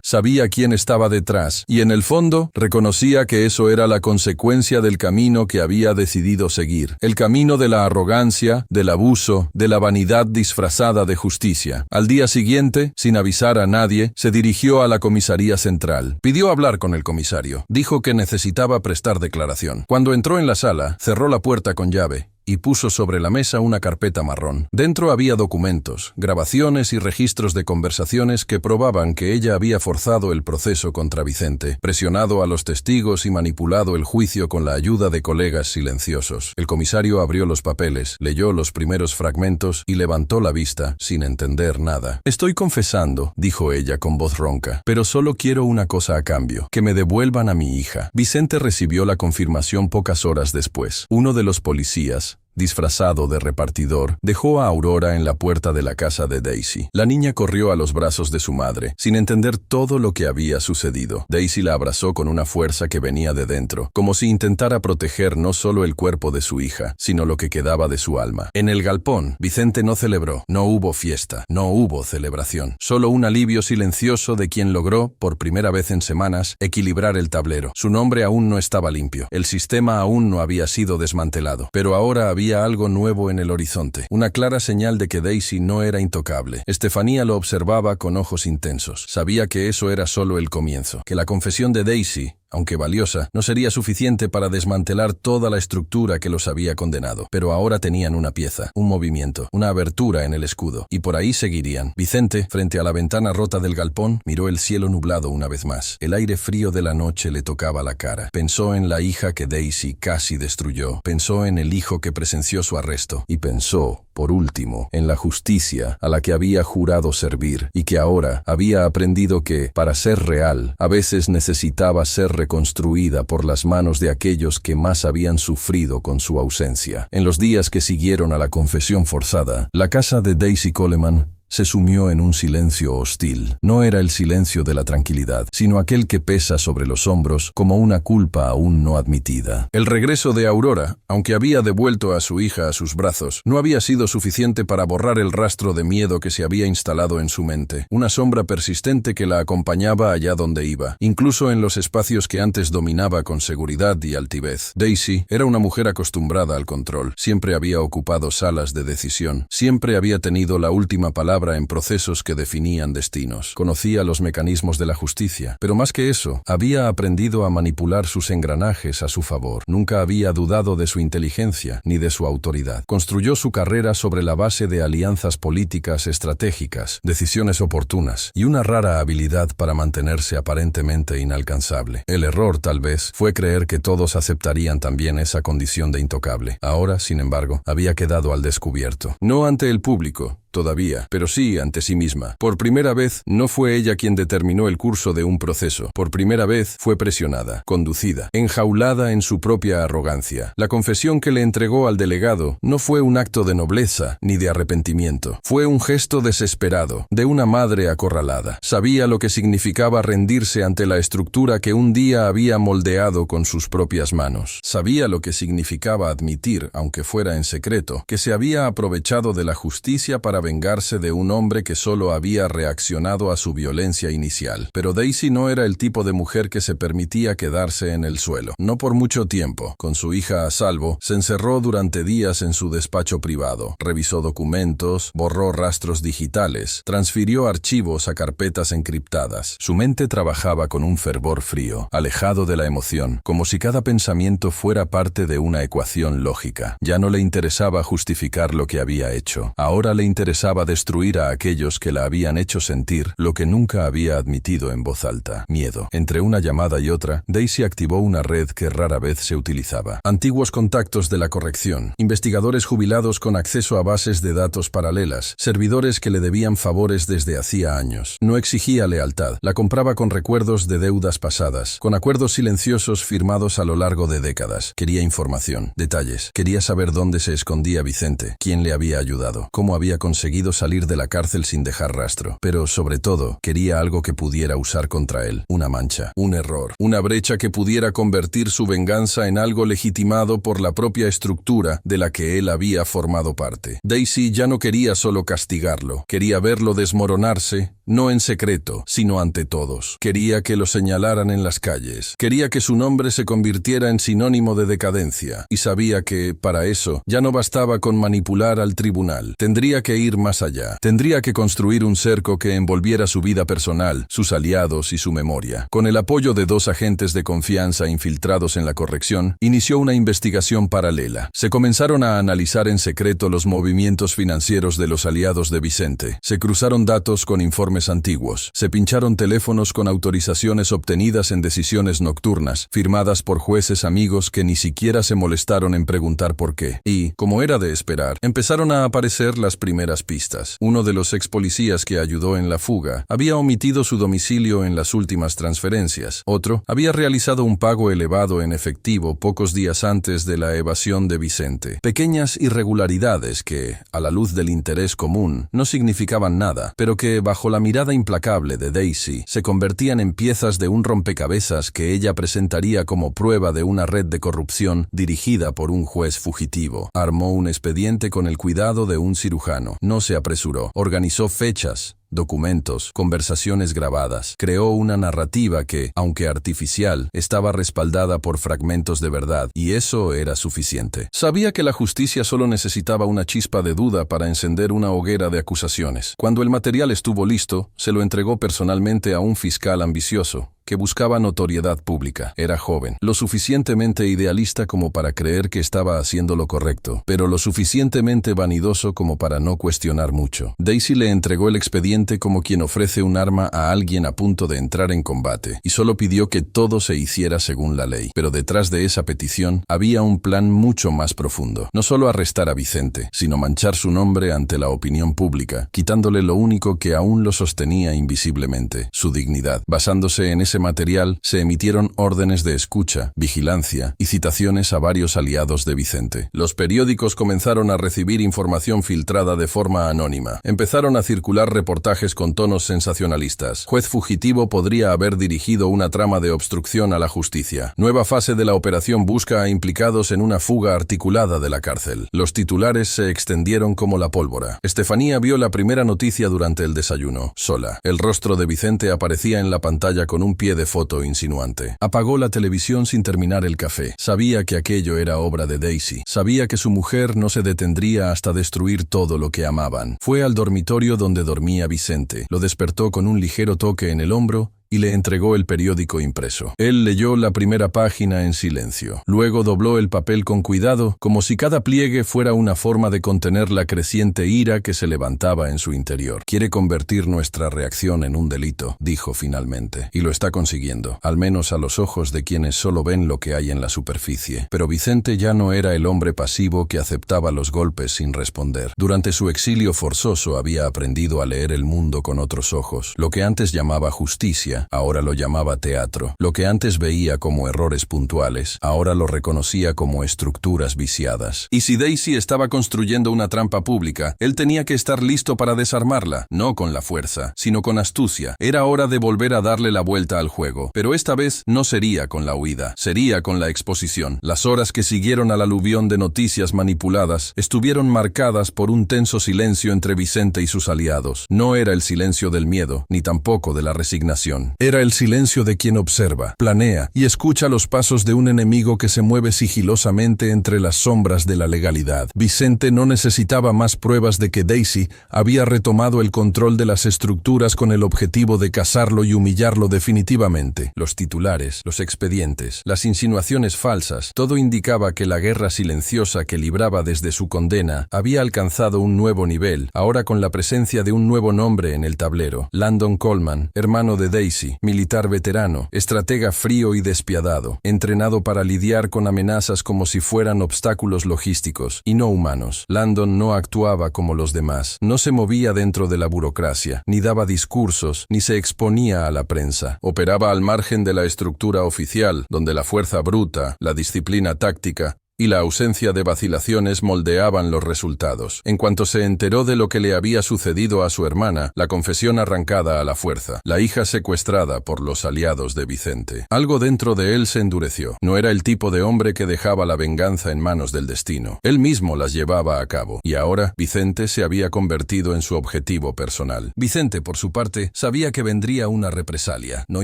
Sabía quién estaba detrás, y en el fondo reconocía que eso era la consecuencia del camino que había decidido seguir. El camino de la arrogancia, del abuso, de la vanidad disfrazada de justicia. Al día siguiente, sin avisar a nadie, se dirigió a la comisaría central. Pidió hablar con el comisario. Dijo que necesitaba prestar declaración. Cuando entró en la sala, cerró la puerta con llave y puso sobre la mesa una carpeta marrón. Dentro había documentos, grabaciones y registros de conversaciones que probaban que ella había forzado el proceso contra Vicente, presionado a los testigos y manipulado el juicio con la ayuda de colegas silenciosos. El comisario abrió los papeles, leyó los primeros fragmentos y levantó la vista, sin entender nada. «Estoy confesando», dijo ella con voz ronca, «pero solo quiero una cosa a cambio, que me devuelvan a mi hija». Vicente recibió la confirmación pocas horas después. Uno de los policías, disfrazado de repartidor, dejó a Aurora en la puerta de la casa de Daisy. La niña corrió a los brazos de su madre, sin entender todo lo que había sucedido. Daisy la abrazó con una fuerza que venía de dentro, como si intentara proteger no solo el cuerpo de su hija, sino lo que quedaba de su alma. En el galpón, Vicente no celebró, no hubo fiesta, no hubo celebración, solo un alivio silencioso de quien logró, por primera vez en semanas, equilibrar el tablero. Su nombre aún no estaba limpio, el sistema aún no había sido desmantelado, pero ahora había algo nuevo en el horizonte, una clara señal de que Daisy no era intocable. Estefanía lo observaba con ojos intensos. Sabía que eso era solo el comienzo, que la confesión de Daisy, aunque valiosa, no sería suficiente para desmantelar toda la estructura que los había condenado. Pero ahora tenían una pieza, un movimiento, una abertura en el escudo, y por ahí seguirían. Vicente, frente a la ventana rota del galpón, miró el cielo nublado una vez más. El aire frío de la noche le tocaba la cara. Pensó en la hija que Daisy casi destruyó. Pensó en el hijo que presenció su arresto. Y pensó, por último, en la justicia a la que había jurado servir y que ahora había aprendido que, para ser real, a veces necesitaba ser reconstruida por las manos de aquellos que más habían sufrido con su ausencia. En los días que siguieron a la confesión forzada, la casa de Daisy Coleman se sumió en un silencio hostil. No era el silencio de la tranquilidad, sino aquel que pesa sobre los hombros como una culpa aún no admitida. El regreso de Aurora, aunque había devuelto a su hija a sus brazos, no había sido suficiente para borrar el rastro de miedo que se había instalado en su mente, una sombra persistente que la acompañaba allá donde iba, incluso en los espacios que antes dominaba con seguridad y altivez. Daisy era una mujer acostumbrada al control, siempre había ocupado salas de decisión, siempre había tenido la última palabra en procesos que definían destinos. Conocía los mecanismos de la justicia, pero más que eso, había aprendido a manipular sus engranajes a su favor. Nunca había dudado de su inteligencia ni de su autoridad. Construyó su carrera sobre la base de alianzas políticas estratégicas, decisiones oportunas y una rara habilidad para mantenerse aparentemente inalcanzable. El error, tal vez, fue creer que todos aceptarían también esa condición de intocable. Ahora, sin embargo, había quedado al descubierto. No ante el público, todavía, pero sí ante sí misma. Por primera vez, no fue ella quien determinó el curso de un proceso. Por primera vez, fue presionada, conducida, enjaulada en su propia arrogancia. La confesión que le entregó al delegado no fue un acto de nobleza ni de arrepentimiento. Fue un gesto desesperado, de una madre acorralada. Sabía lo que significaba rendirse ante la estructura que un día había moldeado con sus propias manos. Sabía lo que significaba admitir, aunque fuera en secreto, que se había aprovechado de la justicia para vengarse de un hombre que solo había reaccionado a su violencia inicial. Pero Daisy no era el tipo de mujer que se permitía quedarse en el suelo. No por mucho tiempo. Con su hija a salvo, se encerró durante días en su despacho privado. Revisó documentos, borró rastros digitales, transfirió archivos a carpetas encriptadas. Su mente trabajaba con un fervor frío, alejado de la emoción, como si cada pensamiento fuera parte de una ecuación lógica. Ya no le interesaba justificar lo que había hecho. Ahora le interesaba destruir a aquellos que la habían hecho sentir lo que nunca había admitido en voz alta: miedo. Entre una llamada y otra, Daisy activó una red que rara vez se utilizaba. Antiguos contactos de la corrección, investigadores jubilados con acceso a bases de datos paralelas, servidores que le debían favores desde hacía años. No exigía lealtad, la compraba con recuerdos de deudas pasadas, con acuerdos silenciosos firmados a lo largo de décadas. Quería información, detalles. Quería saber dónde se escondía Vicente, quién le había ayudado, cómo había conseguido salir de la cárcel sin dejar rastro. Pero, sobre todo, quería algo que pudiera usar contra él. Una mancha, un error, una brecha que pudiera convertir su venganza en algo legitimado por la propia estructura de la que él había formado parte. Daisy ya no quería solo castigarlo, quería verlo desmoronarse, no en secreto, sino ante todos. Quería que lo señalaran en las calles. Quería que su nombre se convirtiera en sinónimo de decadencia. Y sabía que, para eso, ya no bastaba con manipular al tribunal. Tendría que ir más allá. Tendría que construir un cerco que envolviera su vida personal, sus aliados y su memoria. Con el apoyo de 2 agentes de confianza infiltrados en la corrección, inició una investigación paralela. Se comenzaron a analizar en secreto los movimientos financieros de los aliados de Vicente. Se cruzaron datos con informes antiguos. Se pincharon teléfonos con autorizaciones obtenidas en decisiones nocturnas, firmadas por jueces amigos que ni siquiera se molestaron en preguntar por qué. Y, como era de esperar, empezaron a aparecer las primeras pistas. Uno de los ex policías que ayudó en la fuga había omitido su domicilio en las últimas transferencias. Otro había realizado un pago elevado en efectivo pocos días antes de la evasión de Vicente. Pequeñas irregularidades que, a la luz del interés común, no significaban nada, pero que, bajo la mirada implacable de Daisy, se convertían en piezas de un rompecabezas que ella presentaría como prueba de una red de corrupción dirigida por un juez fugitivo. Armó un expediente con el cuidado de un cirujano. No se apresuró. Organizó fechas, documentos, conversaciones grabadas. Creó una narrativa que, aunque artificial, estaba respaldada por fragmentos de verdad, y eso era suficiente. Sabía que la justicia solo necesitaba una chispa de duda para encender una hoguera de acusaciones. Cuando el material estuvo listo, se lo entregó personalmente a un fiscal ambicioso que buscaba notoriedad pública. Era joven, lo suficientemente idealista como para creer que estaba haciendo lo correcto, pero lo suficientemente vanidoso como para no cuestionar mucho. Daisy le entregó el expediente como quien ofrece un arma a alguien a punto de entrar en combate, y solo pidió que todo se hiciera según la ley. Pero detrás de esa petición había un plan mucho más profundo. No solo arrestar a Vicente, sino manchar su nombre ante la opinión pública, quitándole lo único que aún lo sostenía invisiblemente: su dignidad. Basándose en ese material, se emitieron órdenes de escucha, vigilancia y citaciones a varios aliados de Vicente. Los periódicos comenzaron a recibir información filtrada de forma anónima. Empezaron a circular reportajes con tonos sensacionalistas. Juez fugitivo podría haber dirigido una trama de obstrucción a la justicia. Nueva fase de la operación busca a implicados en una fuga articulada de la cárcel. Los titulares se extendieron como la pólvora. Estefanía vio la primera noticia durante el desayuno, sola. El rostro de Vicente aparecía en la pantalla con un pie de foto insinuante. Apagó la televisión sin terminar el café. Sabía que aquello era obra de Daisy. Sabía que su mujer no se detendría hasta destruir todo lo que amaban. Fue al dormitorio donde dormía Vicente. Lo despertó con un ligero toque en el hombro y le entregó el periódico impreso. Él leyó la primera página en silencio. Luego dobló el papel con cuidado, como si cada pliegue fuera una forma de contener la creciente ira que se levantaba en su interior. Quiere convertir nuestra reacción en un delito, dijo finalmente, y lo está consiguiendo, al menos a los ojos de quienes solo ven lo que hay en la superficie. Pero Vicente ya no era el hombre pasivo que aceptaba los golpes sin responder. Durante su exilio forzoso había aprendido a leer el mundo con otros ojos. Lo que antes llamaba justicia paciencia, ahora lo llamaba teatro. Lo que antes veía como errores puntuales, ahora lo reconocía como estructuras viciadas. Y si Daisy estaba construyendo una trampa pública, él tenía que estar listo para desarmarla, no con la fuerza, sino con astucia. Era hora de volver a darle la vuelta al juego, pero esta vez no sería con la huida, sería con la exposición. Las horas que siguieron al aluvión de noticias manipuladas estuvieron marcadas por un tenso silencio entre Vicente y sus aliados. No era el silencio del miedo, ni tampoco de la resignación. Era el silencio de quien observa, planea y escucha los pasos de un enemigo que se mueve sigilosamente entre las sombras de la legalidad. Vicente no necesitaba más pruebas de que Daisy había retomado el control de las estructuras con el objetivo de cazarlo y humillarlo definitivamente. Los titulares, los expedientes, las insinuaciones falsas, todo indicaba que la guerra silenciosa que libraba desde su condena había alcanzado un nuevo nivel, ahora con la presencia de un nuevo nombre en el tablero. Landon Coleman, hermano de Daisy, militar veterano, estratega frío y despiadado, entrenado para lidiar con amenazas como si fueran obstáculos logísticos y no humanos. Landon no actuaba como los demás, no se movía dentro de la burocracia, ni daba discursos, ni se exponía a la prensa. Operaba al margen de la estructura oficial, donde la fuerza bruta, la disciplina táctica y la ausencia de vacilaciones moldeaban los resultados. En cuanto se enteró de lo que le había sucedido a su hermana, la confesión arrancada a la fuerza, la hija secuestrada por los aliados de Vicente, algo dentro de él se endureció. No era el tipo de hombre que dejaba la venganza en manos del destino. Él mismo las llevaba a cabo, y ahora Vicente se había convertido en su objetivo personal. Vicente, por su parte, sabía que vendría una represalia. No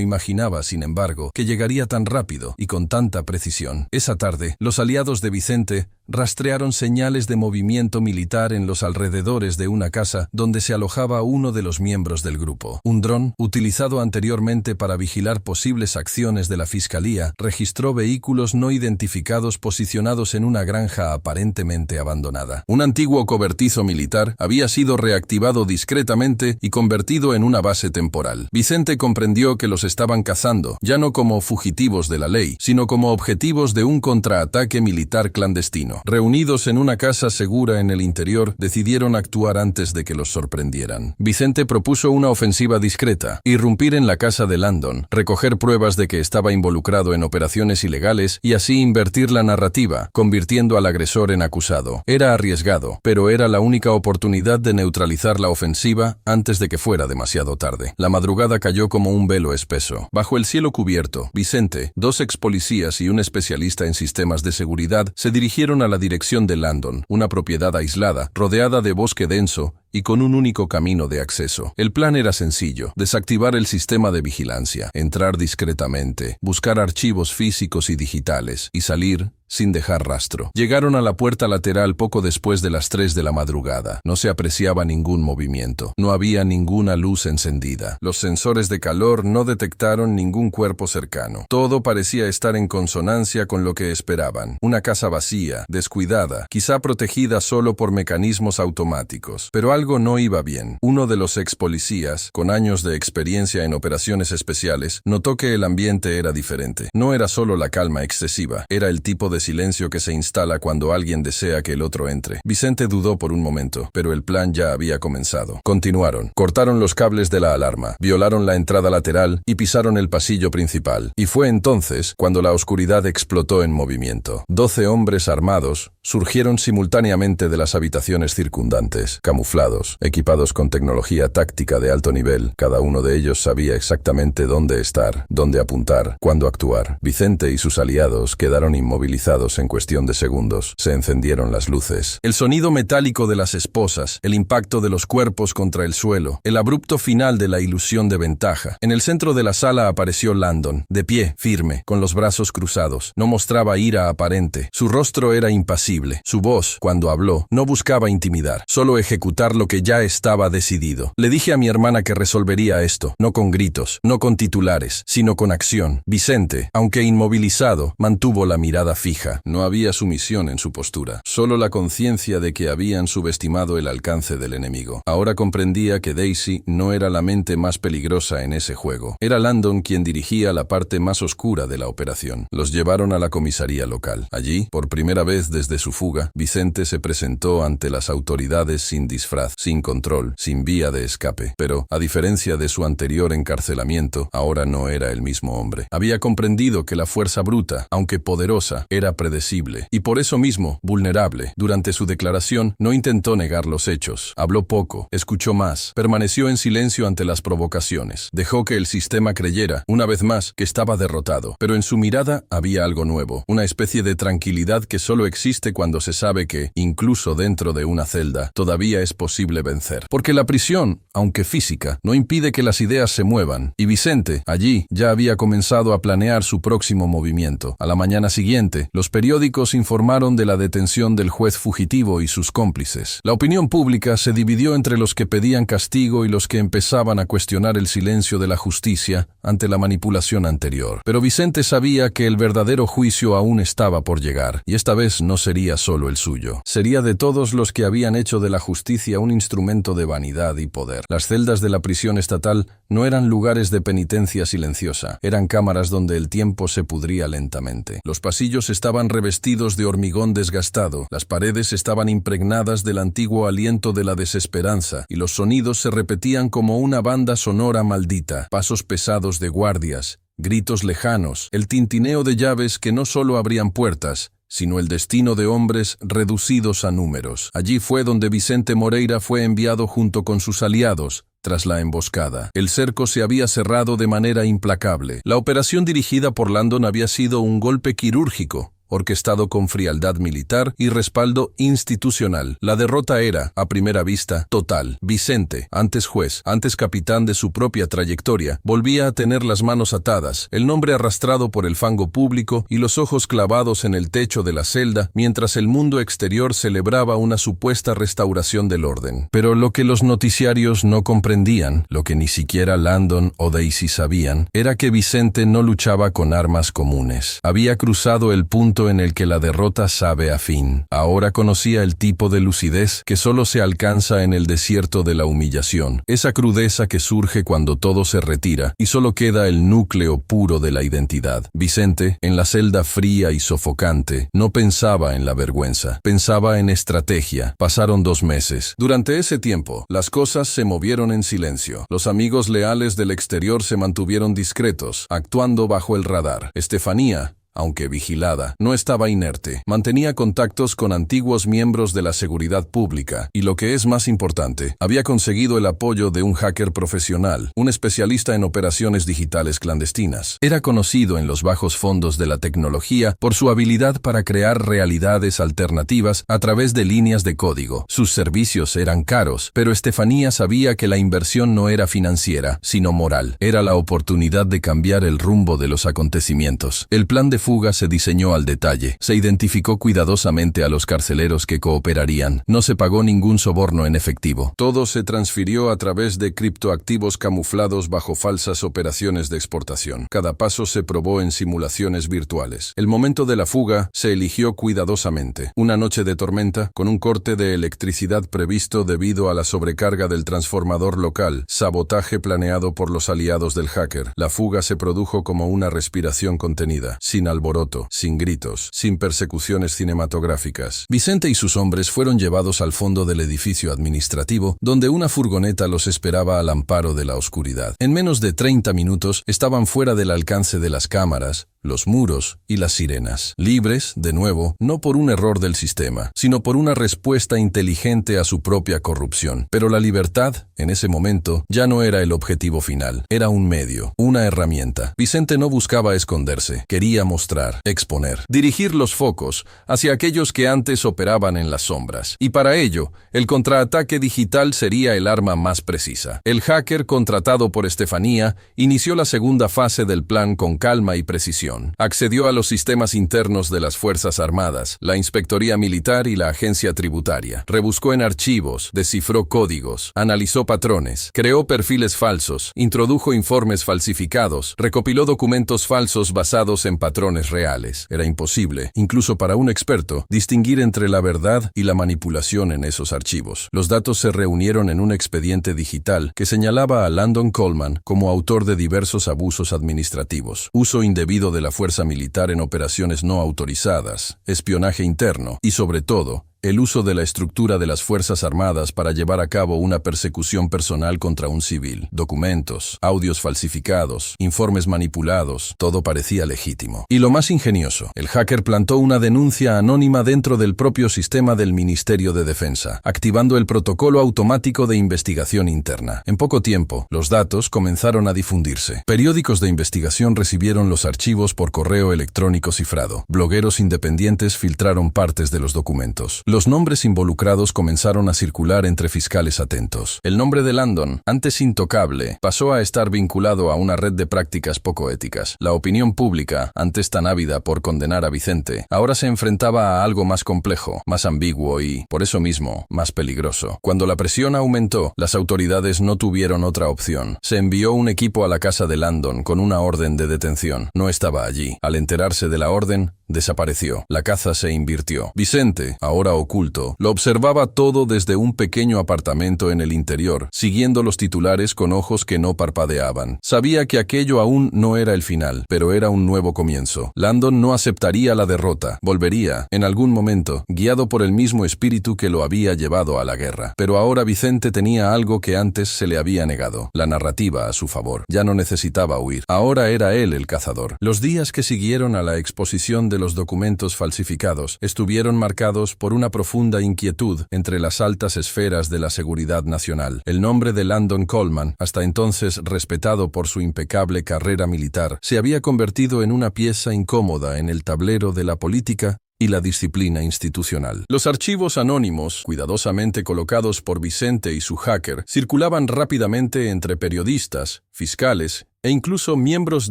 imaginaba, sin embargo, que llegaría tan rápido y con tanta precisión. Esa tarde, los aliados de Vicente rastrearon señales de movimiento militar en los alrededores de una casa donde se alojaba uno de los miembros del grupo. Un dron, utilizado anteriormente para vigilar posibles acciones de la fiscalía, registró vehículos no identificados posicionados en una granja aparentemente abandonada. Un antiguo cobertizo militar había sido reactivado discretamente y convertido en una base temporal. Vicente comprendió que los estaban cazando, ya no como fugitivos de la ley, sino como objetivos de un contraataque militar clandestino. Reunidos en una casa segura en el interior, decidieron actuar antes de que los sorprendieran. Vicente propuso una ofensiva discreta, irrumpir en la casa de Landon, recoger pruebas de que estaba involucrado en operaciones ilegales y así invertir la narrativa, convirtiendo al agresor en acusado. Era arriesgado, pero era la única oportunidad de neutralizar la ofensiva antes de que fuera demasiado tarde. La madrugada cayó como un velo espeso. Bajo el cielo cubierto, Vicente, dos expolicías y un especialista en sistemas de seguridad se dirigieron a la dirección de Landon, una propiedad aislada, rodeada de bosque denso y con un único camino de acceso. El plan era sencillo: desactivar el sistema de vigilancia, entrar discretamente, buscar archivos físicos y digitales, y salir sin dejar rastro. Llegaron a la puerta lateral poco después de las 3 de la madrugada. No se apreciaba ningún movimiento. No había ninguna luz encendida. Los sensores de calor no detectaron ningún cuerpo cercano. Todo parecía estar en consonancia con lo que esperaban. Una casa vacía, descuidada, quizá protegida solo por mecanismos automáticos. Pero algo no iba bien. Uno de los ex policías, con años de experiencia en operaciones especiales, notó que el ambiente era diferente. No era solo la calma excesiva, era el tipo de silencio que se instala cuando alguien desea que el otro entre. Vicente dudó por un momento, pero el plan ya había comenzado. Continuaron. Cortaron los cables de la alarma, violaron la entrada lateral y pisaron el pasillo principal. Y fue entonces cuando la oscuridad explotó en movimiento. 12 hombres armados surgieron simultáneamente de las habitaciones circundantes, camuflados, equipados con tecnología táctica de alto nivel. Cada uno de ellos sabía exactamente dónde estar, dónde apuntar, cuándo actuar. Vicente y sus aliados quedaron inmovilizados en cuestión de segundos. Se encendieron las luces. El sonido metálico de las esposas, el impacto de los cuerpos contra el suelo, el abrupto final de la ilusión de ventaja. En el centro de la sala apareció Landon, de pie, firme, con los brazos cruzados. No mostraba ira aparente. Su rostro era impasible. Su voz, cuando habló, no buscaba intimidar, solo ejecutar lo que ya estaba decidido. Le dije a mi hermana que resolvería esto, no con gritos, no con titulares, sino con acción. Vicente, aunque inmovilizado, mantuvo la mirada fija. fija, no había sumisión en su postura, solo la conciencia de que habían subestimado el alcance del enemigo. Ahora comprendía que Daisy no era la mente más peligrosa en ese juego. Era Landon quien dirigía la parte más oscura de la operación. Los llevaron a la comisaría local. Allí, por primera vez desde su fuga, Vicente se presentó ante las autoridades sin disfraz, sin control, sin vía de escape. Pero, a diferencia de su anterior encarcelamiento, ahora no era el mismo hombre. Había comprendido que la fuerza bruta, aunque poderosa, era predecible, y por eso mismo, vulnerable. Durante su declaración, no intentó negar los hechos. Habló poco, escuchó más, permaneció en silencio ante las provocaciones. Dejó que el sistema creyera, una vez más, que estaba derrotado. Pero en su mirada había algo nuevo, una especie de tranquilidad que solo existe cuando se sabe que, incluso dentro de una celda, todavía es posible vencer. Porque la prisión, aunque física, no impide que las ideas se muevan. Y Vicente, allí, ya había comenzado a planear su próximo movimiento. A la mañana siguiente, los periódicos informaron de la detención del juez fugitivo y sus cómplices. La opinión pública se dividió entre los que pedían castigo y los que empezaban a cuestionar el silencio de la justicia ante la manipulación anterior. Pero Vicente sabía que el verdadero juicio aún estaba por llegar, y esta vez no sería solo el suyo. Sería de todos los que habían hecho de la justicia un instrumento de vanidad y poder. Las celdas de la prisión estatal no eran lugares de penitencia silenciosa, eran cámaras donde el tiempo se pudría lentamente. Los pasillos estaban revestidos de hormigón desgastado, las paredes estaban impregnadas del antiguo aliento de la desesperanza, y los sonidos se repetían como una banda sonora maldita, pasos pesados de guardias, gritos lejanos, el tintineo de llaves que no solo abrían puertas, sino el destino de hombres reducidos a números. Allí fue donde Vicente Moreira fue enviado junto con sus aliados, tras la emboscada. El cerco se había cerrado de manera implacable. La operación dirigida por Landon había sido un golpe quirúrgico, orquestado con frialdad militar y respaldo institucional. La derrota era, a primera vista, total. Vicente, antes juez, antes capitán de su propia trayectoria, volvía a tener las manos atadas, el nombre arrastrado por el fango público y los ojos clavados en el techo de la celda, mientras el mundo exterior celebraba una supuesta restauración del orden. Pero lo que los noticiarios no comprendían, lo que ni siquiera Landon o Daisy sabían, era que Vicente no luchaba con armas comunes. Había cruzado el punto en el que la derrota sabe a fin. Ahora conocía el tipo de lucidez que solo se alcanza en el desierto de la humillación, esa crudeza que surge cuando todo se retira y solo queda el núcleo puro de la identidad. Vicente, en la celda fría y sofocante, no pensaba en la vergüenza, pensaba en estrategia. Pasaron 2 meses. Durante ese tiempo, las cosas se movieron en silencio. Los amigos leales del exterior se mantuvieron discretos, actuando bajo el radar. Estefanía, aunque vigilada, no estaba inerte. Mantenía contactos con antiguos miembros de la seguridad pública y, lo que es más importante, había conseguido el apoyo de un hacker profesional, un especialista en operaciones digitales clandestinas. Era conocido en los bajos fondos de la tecnología por su habilidad para crear realidades alternativas a través de líneas de código. Sus servicios eran caros, pero Estefanía sabía que la inversión no era financiera, sino moral. Era la oportunidad de cambiar el rumbo de los acontecimientos. El plan de fuga se diseñó al detalle. Se identificó cuidadosamente a los carceleros que cooperarían. No se pagó ningún soborno en efectivo. Todo se transfirió a través de criptoactivos camuflados bajo falsas operaciones de exportación. Cada paso se probó en simulaciones virtuales. El momento de la fuga se eligió cuidadosamente. Una noche de tormenta, con un corte de electricidad previsto debido a la sobrecarga del transformador local, sabotaje planeado por los aliados del hacker. La fuga se produjo como una respiración contenida, sin alboroto, sin gritos, sin persecuciones cinematográficas. Vicente y sus hombres fueron llevados al fondo del edificio administrativo, donde una furgoneta los esperaba al amparo de la oscuridad. En menos de 30 minutos estaban fuera del alcance de las cámaras, los muros y las sirenas. Libres, de nuevo, no por un error del sistema, sino por una respuesta inteligente a su propia corrupción. Pero la libertad, en ese momento, ya no era el objetivo final. Era un medio, una herramienta. Vicente no buscaba esconderse, quería mostrar, exponer, dirigir los focos hacia aquellos que antes operaban en las sombras. Y para ello, el contraataque digital sería el arma más precisa. El hacker contratado por Estefanía inició la segunda fase del plan con calma y precisión. espión. Accedió a los sistemas internos de las Fuerzas Armadas, la Inspectoría Militar y la Agencia Tributaria. Rebuscó en archivos, descifró códigos, analizó patrones, creó perfiles falsos, introdujo informes falsificados, recopiló documentos falsos basados en patrones reales. Era imposible, incluso para un experto, distinguir entre la verdad y la manipulación en esos archivos. Los datos se reunieron en un expediente digital que señalaba a Landon Coleman como autor de diversos abusos administrativos, uso indebido de la fuerza militar en operaciones no autorizadas, espionaje interno y, sobre todo, el uso de la estructura de las Fuerzas Armadas para llevar a cabo una persecución personal contra un civil. Documentos, audios falsificados, informes manipulados, todo parecía legítimo. Y lo más ingenioso, el hacker plantó una denuncia anónima dentro del propio sistema del Ministerio de Defensa, activando el protocolo automático de investigación interna. En poco tiempo, los datos comenzaron a difundirse. Periódicos de investigación recibieron los archivos por correo electrónico cifrado. Blogueros independientes filtraron partes de los documentos. Los nombres involucrados comenzaron a circular entre fiscales atentos. El nombre de Landon, antes intocable, pasó a estar vinculado a una red de prácticas poco éticas. La opinión pública, antes tan ávida por condenar a Vicente, ahora se enfrentaba a algo más complejo, más ambiguo y, por eso mismo, más peligroso. Cuando la presión aumentó, las autoridades no tuvieron otra opción. Se envió un equipo a la casa de Landon con una orden de detención. No estaba allí. Al enterarse de la orden, desapareció. La caza se invirtió. Vicente, ahora oculto, lo observaba todo desde un pequeño apartamento en el interior, siguiendo los titulares con ojos que no parpadeaban. Sabía que aquello aún no era el final, pero era un nuevo comienzo. Landon no aceptaría la derrota. Volvería, en algún momento, guiado por el mismo espíritu que lo había llevado a la guerra. Pero ahora Vicente tenía algo que antes se le había negado, la narrativa a su favor. Ya no necesitaba huir. Ahora era él el cazador. Los días que siguieron a la exposición de los documentos falsificados estuvieron marcados por una profunda inquietud entre las altas esferas de la seguridad nacional. El nombre de Landon Coleman, hasta entonces respetado por su impecable carrera militar, se había convertido en una pieza incómoda en el tablero de la política y la disciplina institucional. Los archivos anónimos, cuidadosamente colocados por Vicente y su hacker, circulaban rápidamente entre periodistas, fiscales e incluso miembros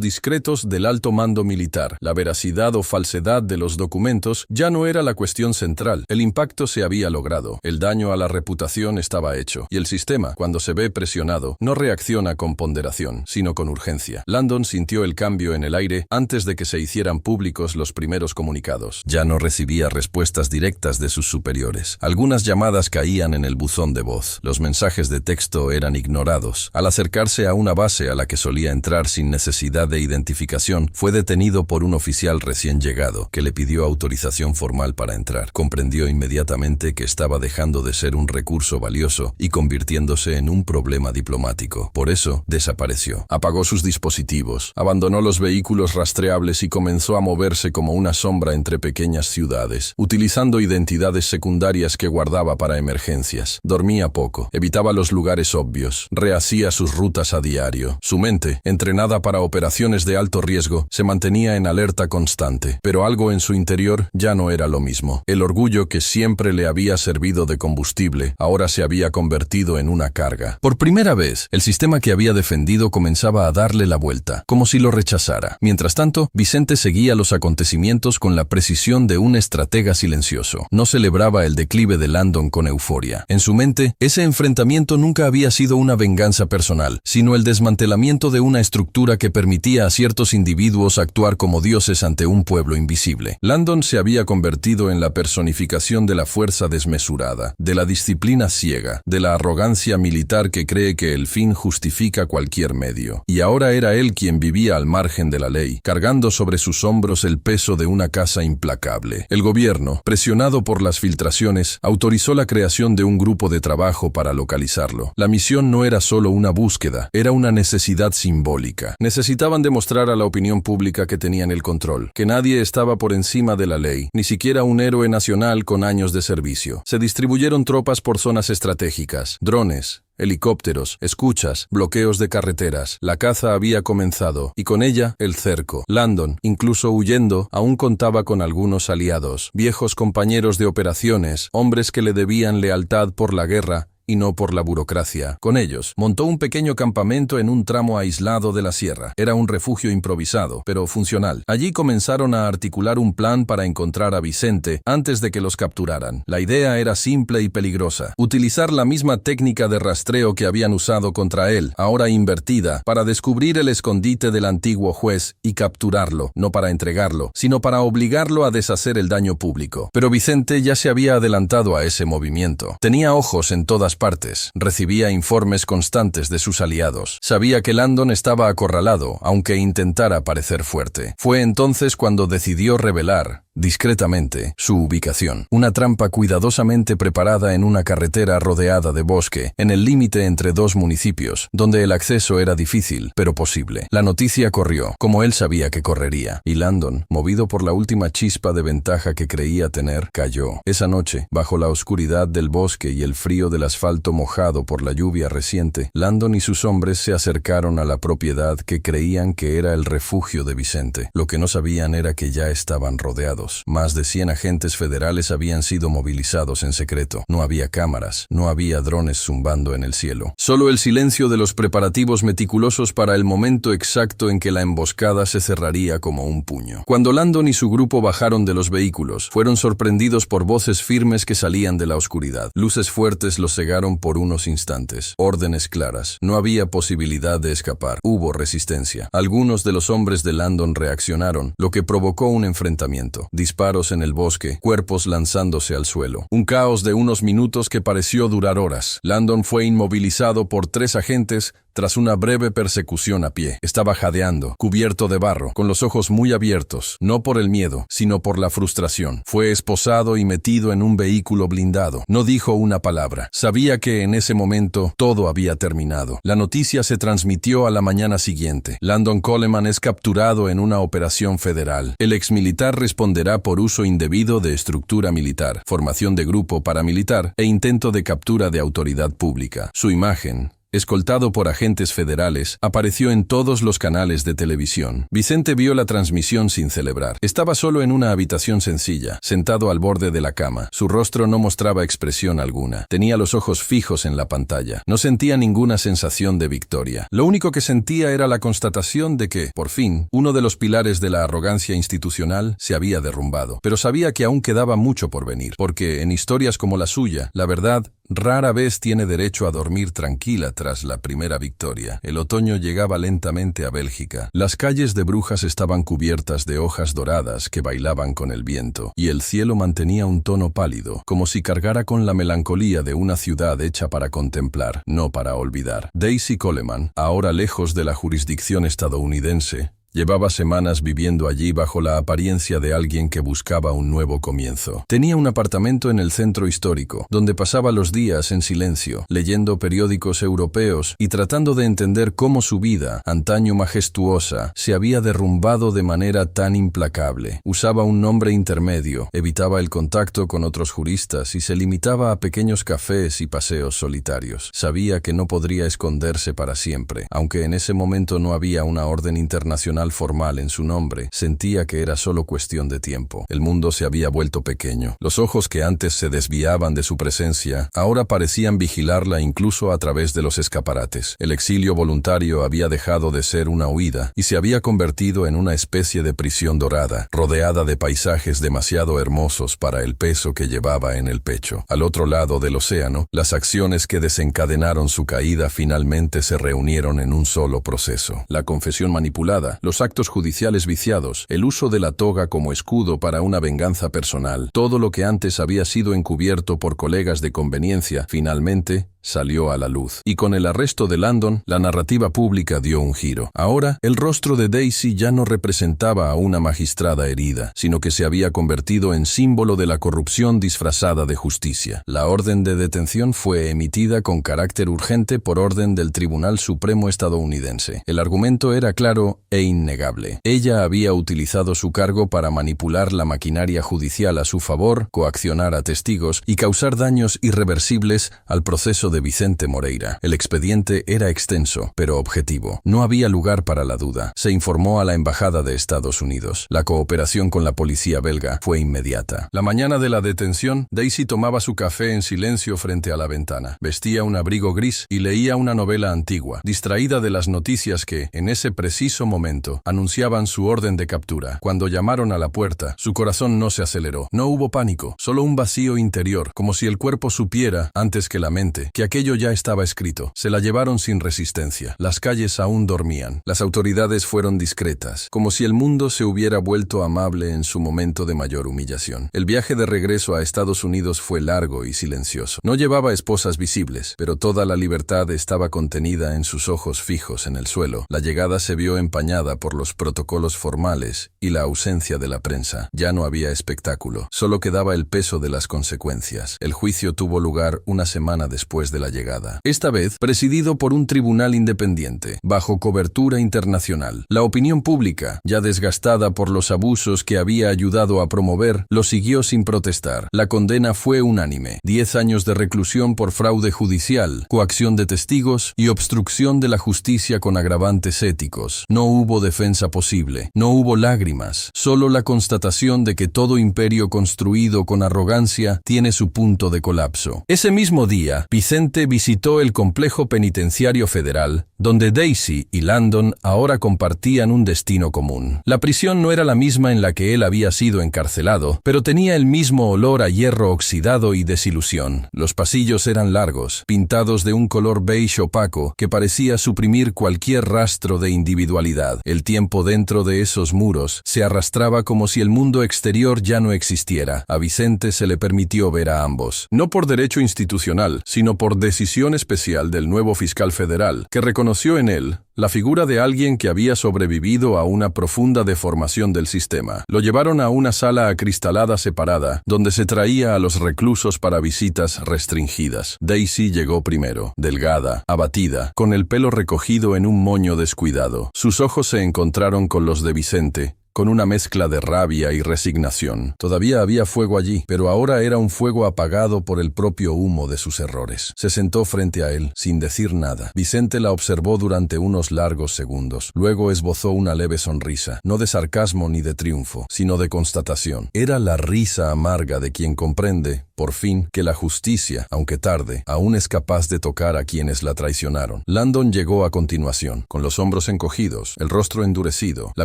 discretos del alto mando militar. La veracidad o falsedad de los documentos ya no era la cuestión central. El impacto se había logrado, el daño a la reputación estaba hecho, y el sistema, cuando se ve presionado, no reacciona con ponderación, sino con urgencia. Landon sintió el cambio en el aire antes de que se hicieran públicos los primeros comunicados. Ya no recibía respuestas directas de sus superiores. Algunas llamadas caían en el buzón de voz. Los mensajes de texto eran ignorados. Al acercarse a una base a la que solía entrar sin necesidad de identificación, fue detenido por un oficial recién llegado, que le pidió autorización formal para entrar. Comprendió inmediatamente que estaba dejando de ser un recurso valioso y convirtiéndose en un problema diplomático. Por eso, desapareció. Apagó sus dispositivos, abandonó los vehículos rastreables y comenzó a moverse como una sombra entre pequeñas ciudades, utilizando identidades secundarias que guardaba para emergencias. Dormía poco, evitaba los lugares obvios, rehacía sus rutas a diario. Su mente, entrenada para operaciones de alto riesgo, se mantenía en alerta constante, pero algo en su interior ya no era lo mismo. El orgullo que siempre le había servido de combustible, ahora se había convertido en una carga. Por primera vez, el sistema que había defendido comenzaba a darle la vuelta, como si lo rechazara. Mientras tanto, Vicente seguía los acontecimientos con la precisión de un estratega silencioso. No celebraba el declive de Landon con euforia. En su mente, ese enfrentamiento nunca había sido una venganza personal, sino el desmantelamiento de una estructura que permitía a ciertos individuos actuar como dioses ante un pueblo invisible. Landon se había convertido en la personificación de la fuerza desmesurada, de la disciplina ciega, de la arrogancia militar que cree que el fin justifica cualquier medio. Y ahora era él quien vivía al margen de la ley, cargando sobre sus hombros el peso de una casa implacable. El gobierno, presionado por las filtraciones, autorizó la creación de un grupo de trabajo para localizarlo. La misión no era solo una búsqueda, era una necesidad simbólica. Necesitaban demostrar a la opinión pública que tenían el control, que nadie estaba por encima de la ley, ni siquiera un héroe nacional con años de servicio. Se distribuyeron tropas por zonas estratégicas, drones, helicópteros, escuchas, bloqueos de carreteras. La caza había comenzado, y con ella, el cerco. Landon, incluso huyendo, aún contaba con algunos aliados, viejos compañeros de operaciones, hombres que le debían lealtad por la guerra y no por la burocracia. Con ellos, montó un pequeño campamento en un tramo aislado de la sierra. Era un refugio improvisado, pero funcional. Allí comenzaron a articular un plan para encontrar a Vicente antes de que los capturaran. La idea era simple y peligrosa. Utilizar la misma técnica de rastreo que habían usado contra él, ahora invertida, para descubrir el escondite del antiguo juez y capturarlo, no para entregarlo, sino para obligarlo a deshacer el daño público. Pero Vicente ya se había adelantado a ese movimiento. Tenía ojos en todas partes, recibía informes constantes de sus aliados. Sabía que Landon estaba acorralado, aunque intentara parecer fuerte. Fue entonces cuando decidió revelar, discretamente, su ubicación. Una trampa cuidadosamente preparada en una carretera rodeada de bosque, en el límite entre dos municipios, donde el acceso era difícil, pero posible. La noticia corrió, como él sabía que correría, y Landon, movido por la última chispa de ventaja que creía tener, cayó. Esa noche, bajo la oscuridad del bosque y el frío del asfalto mojado por la lluvia reciente, Landon y sus hombres se acercaron a la propiedad que creían que era el refugio de Vicente. Lo que no sabían era que ya estaban rodeados. Más de 100 agentes federales habían sido movilizados en secreto. No había cámaras, no había drones zumbando en el cielo. Solo el silencio de los preparativos meticulosos para el momento exacto en que la emboscada se cerraría como un puño. Cuando Landon y su grupo bajaron de los vehículos, fueron sorprendidos por voces firmes que salían de la oscuridad. Luces fuertes los cegaron por unos instantes. Órdenes claras. No había posibilidad de escapar. Hubo resistencia. Algunos de los hombres de Landon reaccionaron, lo que provocó un enfrentamiento. Disparos en el bosque, cuerpos lanzándose al suelo. Un caos de unos minutos que pareció durar horas. Landon fue inmovilizado por 3 agentes tras una breve persecución a pie. Estaba jadeando, cubierto de barro, con los ojos muy abiertos, no por el miedo, sino por la frustración. Fue esposado y metido en un vehículo blindado. No dijo una palabra. Sabía que en ese momento todo había terminado. La noticia se transmitió a la mañana siguiente. Landon Coleman es capturado en una operación federal. El exmilitar responderá por uso indebido de estructura militar, formación de grupo paramilitar e intento de captura de autoridad pública. Su imagen, escoltado por agentes federales, apareció en todos los canales de televisión. Vicente vio la transmisión sin celebrar. Estaba solo en una habitación sencilla, sentado al borde de la cama. Su rostro no mostraba expresión alguna. Tenía los ojos fijos en la pantalla. No sentía ninguna sensación de victoria. Lo único que sentía era la constatación de que, por fin, uno de los pilares de la arrogancia institucional se había derrumbado. Pero sabía que aún quedaba mucho por venir, porque en historias como la suya, la verdad rara vez tiene derecho a dormir tranquila tras la primera victoria. El otoño llegaba lentamente a Bélgica. Las calles de Brujas estaban cubiertas de hojas doradas que bailaban con el viento, y el cielo mantenía un tono pálido, como si cargara con la melancolía de una ciudad hecha para contemplar, no para olvidar. Daisy Coleman, ahora lejos de la jurisdicción estadounidense, llevaba semanas viviendo allí bajo la apariencia de alguien que buscaba un nuevo comienzo. Tenía un apartamento en el centro histórico, donde pasaba los días en silencio, leyendo periódicos europeos y tratando de entender cómo su vida, antaño majestuosa, se había derrumbado de manera tan implacable. Usaba un nombre intermedio, evitaba el contacto con otros juristas y se limitaba a pequeños cafés y paseos solitarios. Sabía que no podría esconderse para siempre. Aunque en ese momento no había una orden internacional formal en su nombre, sentía que era solo cuestión de tiempo. El mundo se había vuelto pequeño. Los ojos que antes se desviaban de su presencia, ahora parecían vigilarla incluso a través de los escaparates. El exilio voluntario había dejado de ser una huida y se había convertido en una especie de prisión dorada, rodeada de paisajes demasiado hermosos para el peso que llevaba en el pecho. Al otro lado del océano, las acciones que desencadenaron su caída finalmente se reunieron en un solo proceso. La confesión manipulada, los actos judiciales viciados, el uso de la toga como escudo para una venganza personal, todo lo que antes había sido encubierto por colegas de conveniencia, finalmente salió a la luz. Y con el arresto de Landon, la narrativa pública dio un giro. Ahora, el rostro de Daisy ya no representaba a una magistrada herida, sino que se había convertido en símbolo de la corrupción disfrazada de justicia. La orden de detención fue emitida con carácter urgente por orden del Tribunal Supremo estadounidense. El argumento era claro e innegable. Ella había utilizado su cargo para manipular la maquinaria judicial a su favor, coaccionar a testigos y causar daños irreversibles al proceso de Vicente Moreira. El expediente era extenso, pero objetivo. No había lugar para la duda. Se informó a la Embajada de Estados Unidos. La cooperación con la policía belga fue inmediata. La mañana de la detención, Daisy tomaba su café en silencio frente a la ventana. Vestía un abrigo gris y leía una novela antigua, distraída de las noticias que, en ese preciso momento, anunciaban su orden de captura. Cuando llamaron a la puerta, su corazón no se aceleró. No hubo pánico, solo un vacío interior, como si el cuerpo supiera, antes que la mente, que aquello ya estaba escrito. Se la llevaron sin resistencia. Las calles aún dormían. Las autoridades fueron discretas, como si el mundo se hubiera vuelto amable en su momento de mayor humillación. El viaje de regreso a Estados Unidos fue largo y silencioso. No llevaba esposas visibles, pero toda la libertad estaba contenida en sus ojos fijos en el suelo. La llegada se vio empañada por los protocolos formales y la ausencia de la prensa. Ya no había espectáculo, solo quedaba el peso de las consecuencias. El juicio tuvo lugar una semana después de la llegada. Esta vez, presidido por un tribunal independiente, bajo cobertura internacional. La opinión pública, ya desgastada por los abusos que había ayudado a promover, lo siguió sin protestar. La condena fue unánime: 10 años de reclusión por fraude judicial, coacción de testigos y obstrucción de la justicia con agravantes éticos. No hubo defensa posible, no hubo lágrimas, solo la constatación de que todo imperio construido con arrogancia tiene su punto de colapso. Ese mismo día, Vicente visitó el complejo penitenciario federal, donde Daisy y Landon ahora compartían un destino común. La prisión no era la misma en la que él había sido encarcelado, pero tenía el mismo olor a hierro oxidado y desilusión. Los pasillos eran largos, pintados de un color beige opaco que parecía suprimir cualquier rastro de individualidad. El tiempo dentro de esos muros se arrastraba como si el mundo exterior ya no existiera. A Vicente se le permitió ver a ambos, no por derecho institucional, sino por decisión especial del nuevo fiscal federal, que reconoció en él la figura de alguien que había sobrevivido a una profunda deformación del sistema. Lo llevaron a una sala acristalada separada, donde se traía a los reclusos para visitas restringidas. Daisy llegó primero, delgada, abatida, con el pelo recogido en un moño descuidado. Sus ojos se encontraron con los de Vicente, con una mezcla de rabia y resignación. Todavía había fuego allí, pero ahora era un fuego apagado por el propio humo de sus errores. Se sentó frente a él, sin decir nada. Vicente la observó durante unos largos segundos. Luego esbozó una leve sonrisa, no de sarcasmo ni de triunfo, sino de constatación. Era la risa amarga de quien comprende, por fin, que la justicia, aunque tarde, aún es capaz de tocar a quienes la traicionaron. Landon llegó a continuación, con los hombros encogidos, el rostro endurecido, la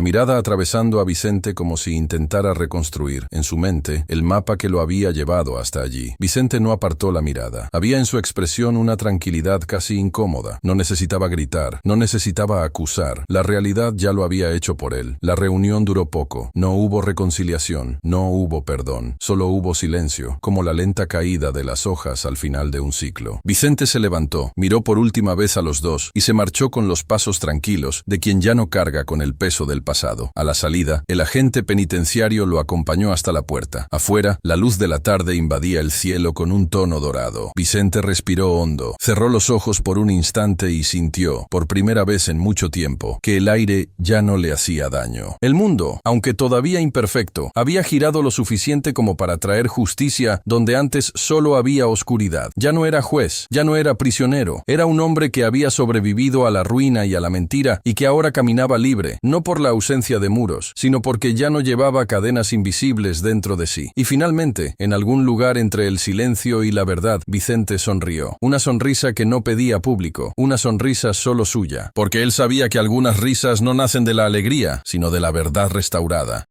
mirada atravesando a Vicente como si intentara reconstruir, en su mente, el mapa que lo había llevado hasta allí. Vicente no apartó la mirada. Había en su expresión una tranquilidad casi incómoda. No necesitaba gritar, no necesitaba acusar. La realidad ya lo había hecho por él. La reunión duró poco. No hubo reconciliación, no hubo perdón. Solo hubo silencio, como la lenta caída de las hojas al final de un ciclo. Vicente se levantó, miró por última vez a los dos y se marchó con los pasos tranquilos de quien ya no carga con el peso del pasado. A la salida, el agente penitenciario lo acompañó hasta la puerta. Afuera, la luz de la tarde invadía el cielo con un tono dorado. Vicente respiró hondo, cerró los ojos por un instante y sintió, por primera vez en mucho tiempo, que el aire ya no le hacía daño. El mundo, aunque todavía imperfecto, había girado lo suficiente como para traer justicia donde antes solo había oscuridad. Ya no era juez, ya no era prisionero, era un hombre que había sobrevivido a la ruina y a la mentira y que ahora caminaba libre, no por la ausencia de muros, sino porque ya no llevaba cadenas invisibles dentro de sí. Y finalmente, en algún lugar entre el silencio y la verdad, Vicente sonrió. Una sonrisa que no pedía público, una sonrisa solo suya, porque él sabía que algunas risas no nacen de la alegría, sino de la verdad restaurada.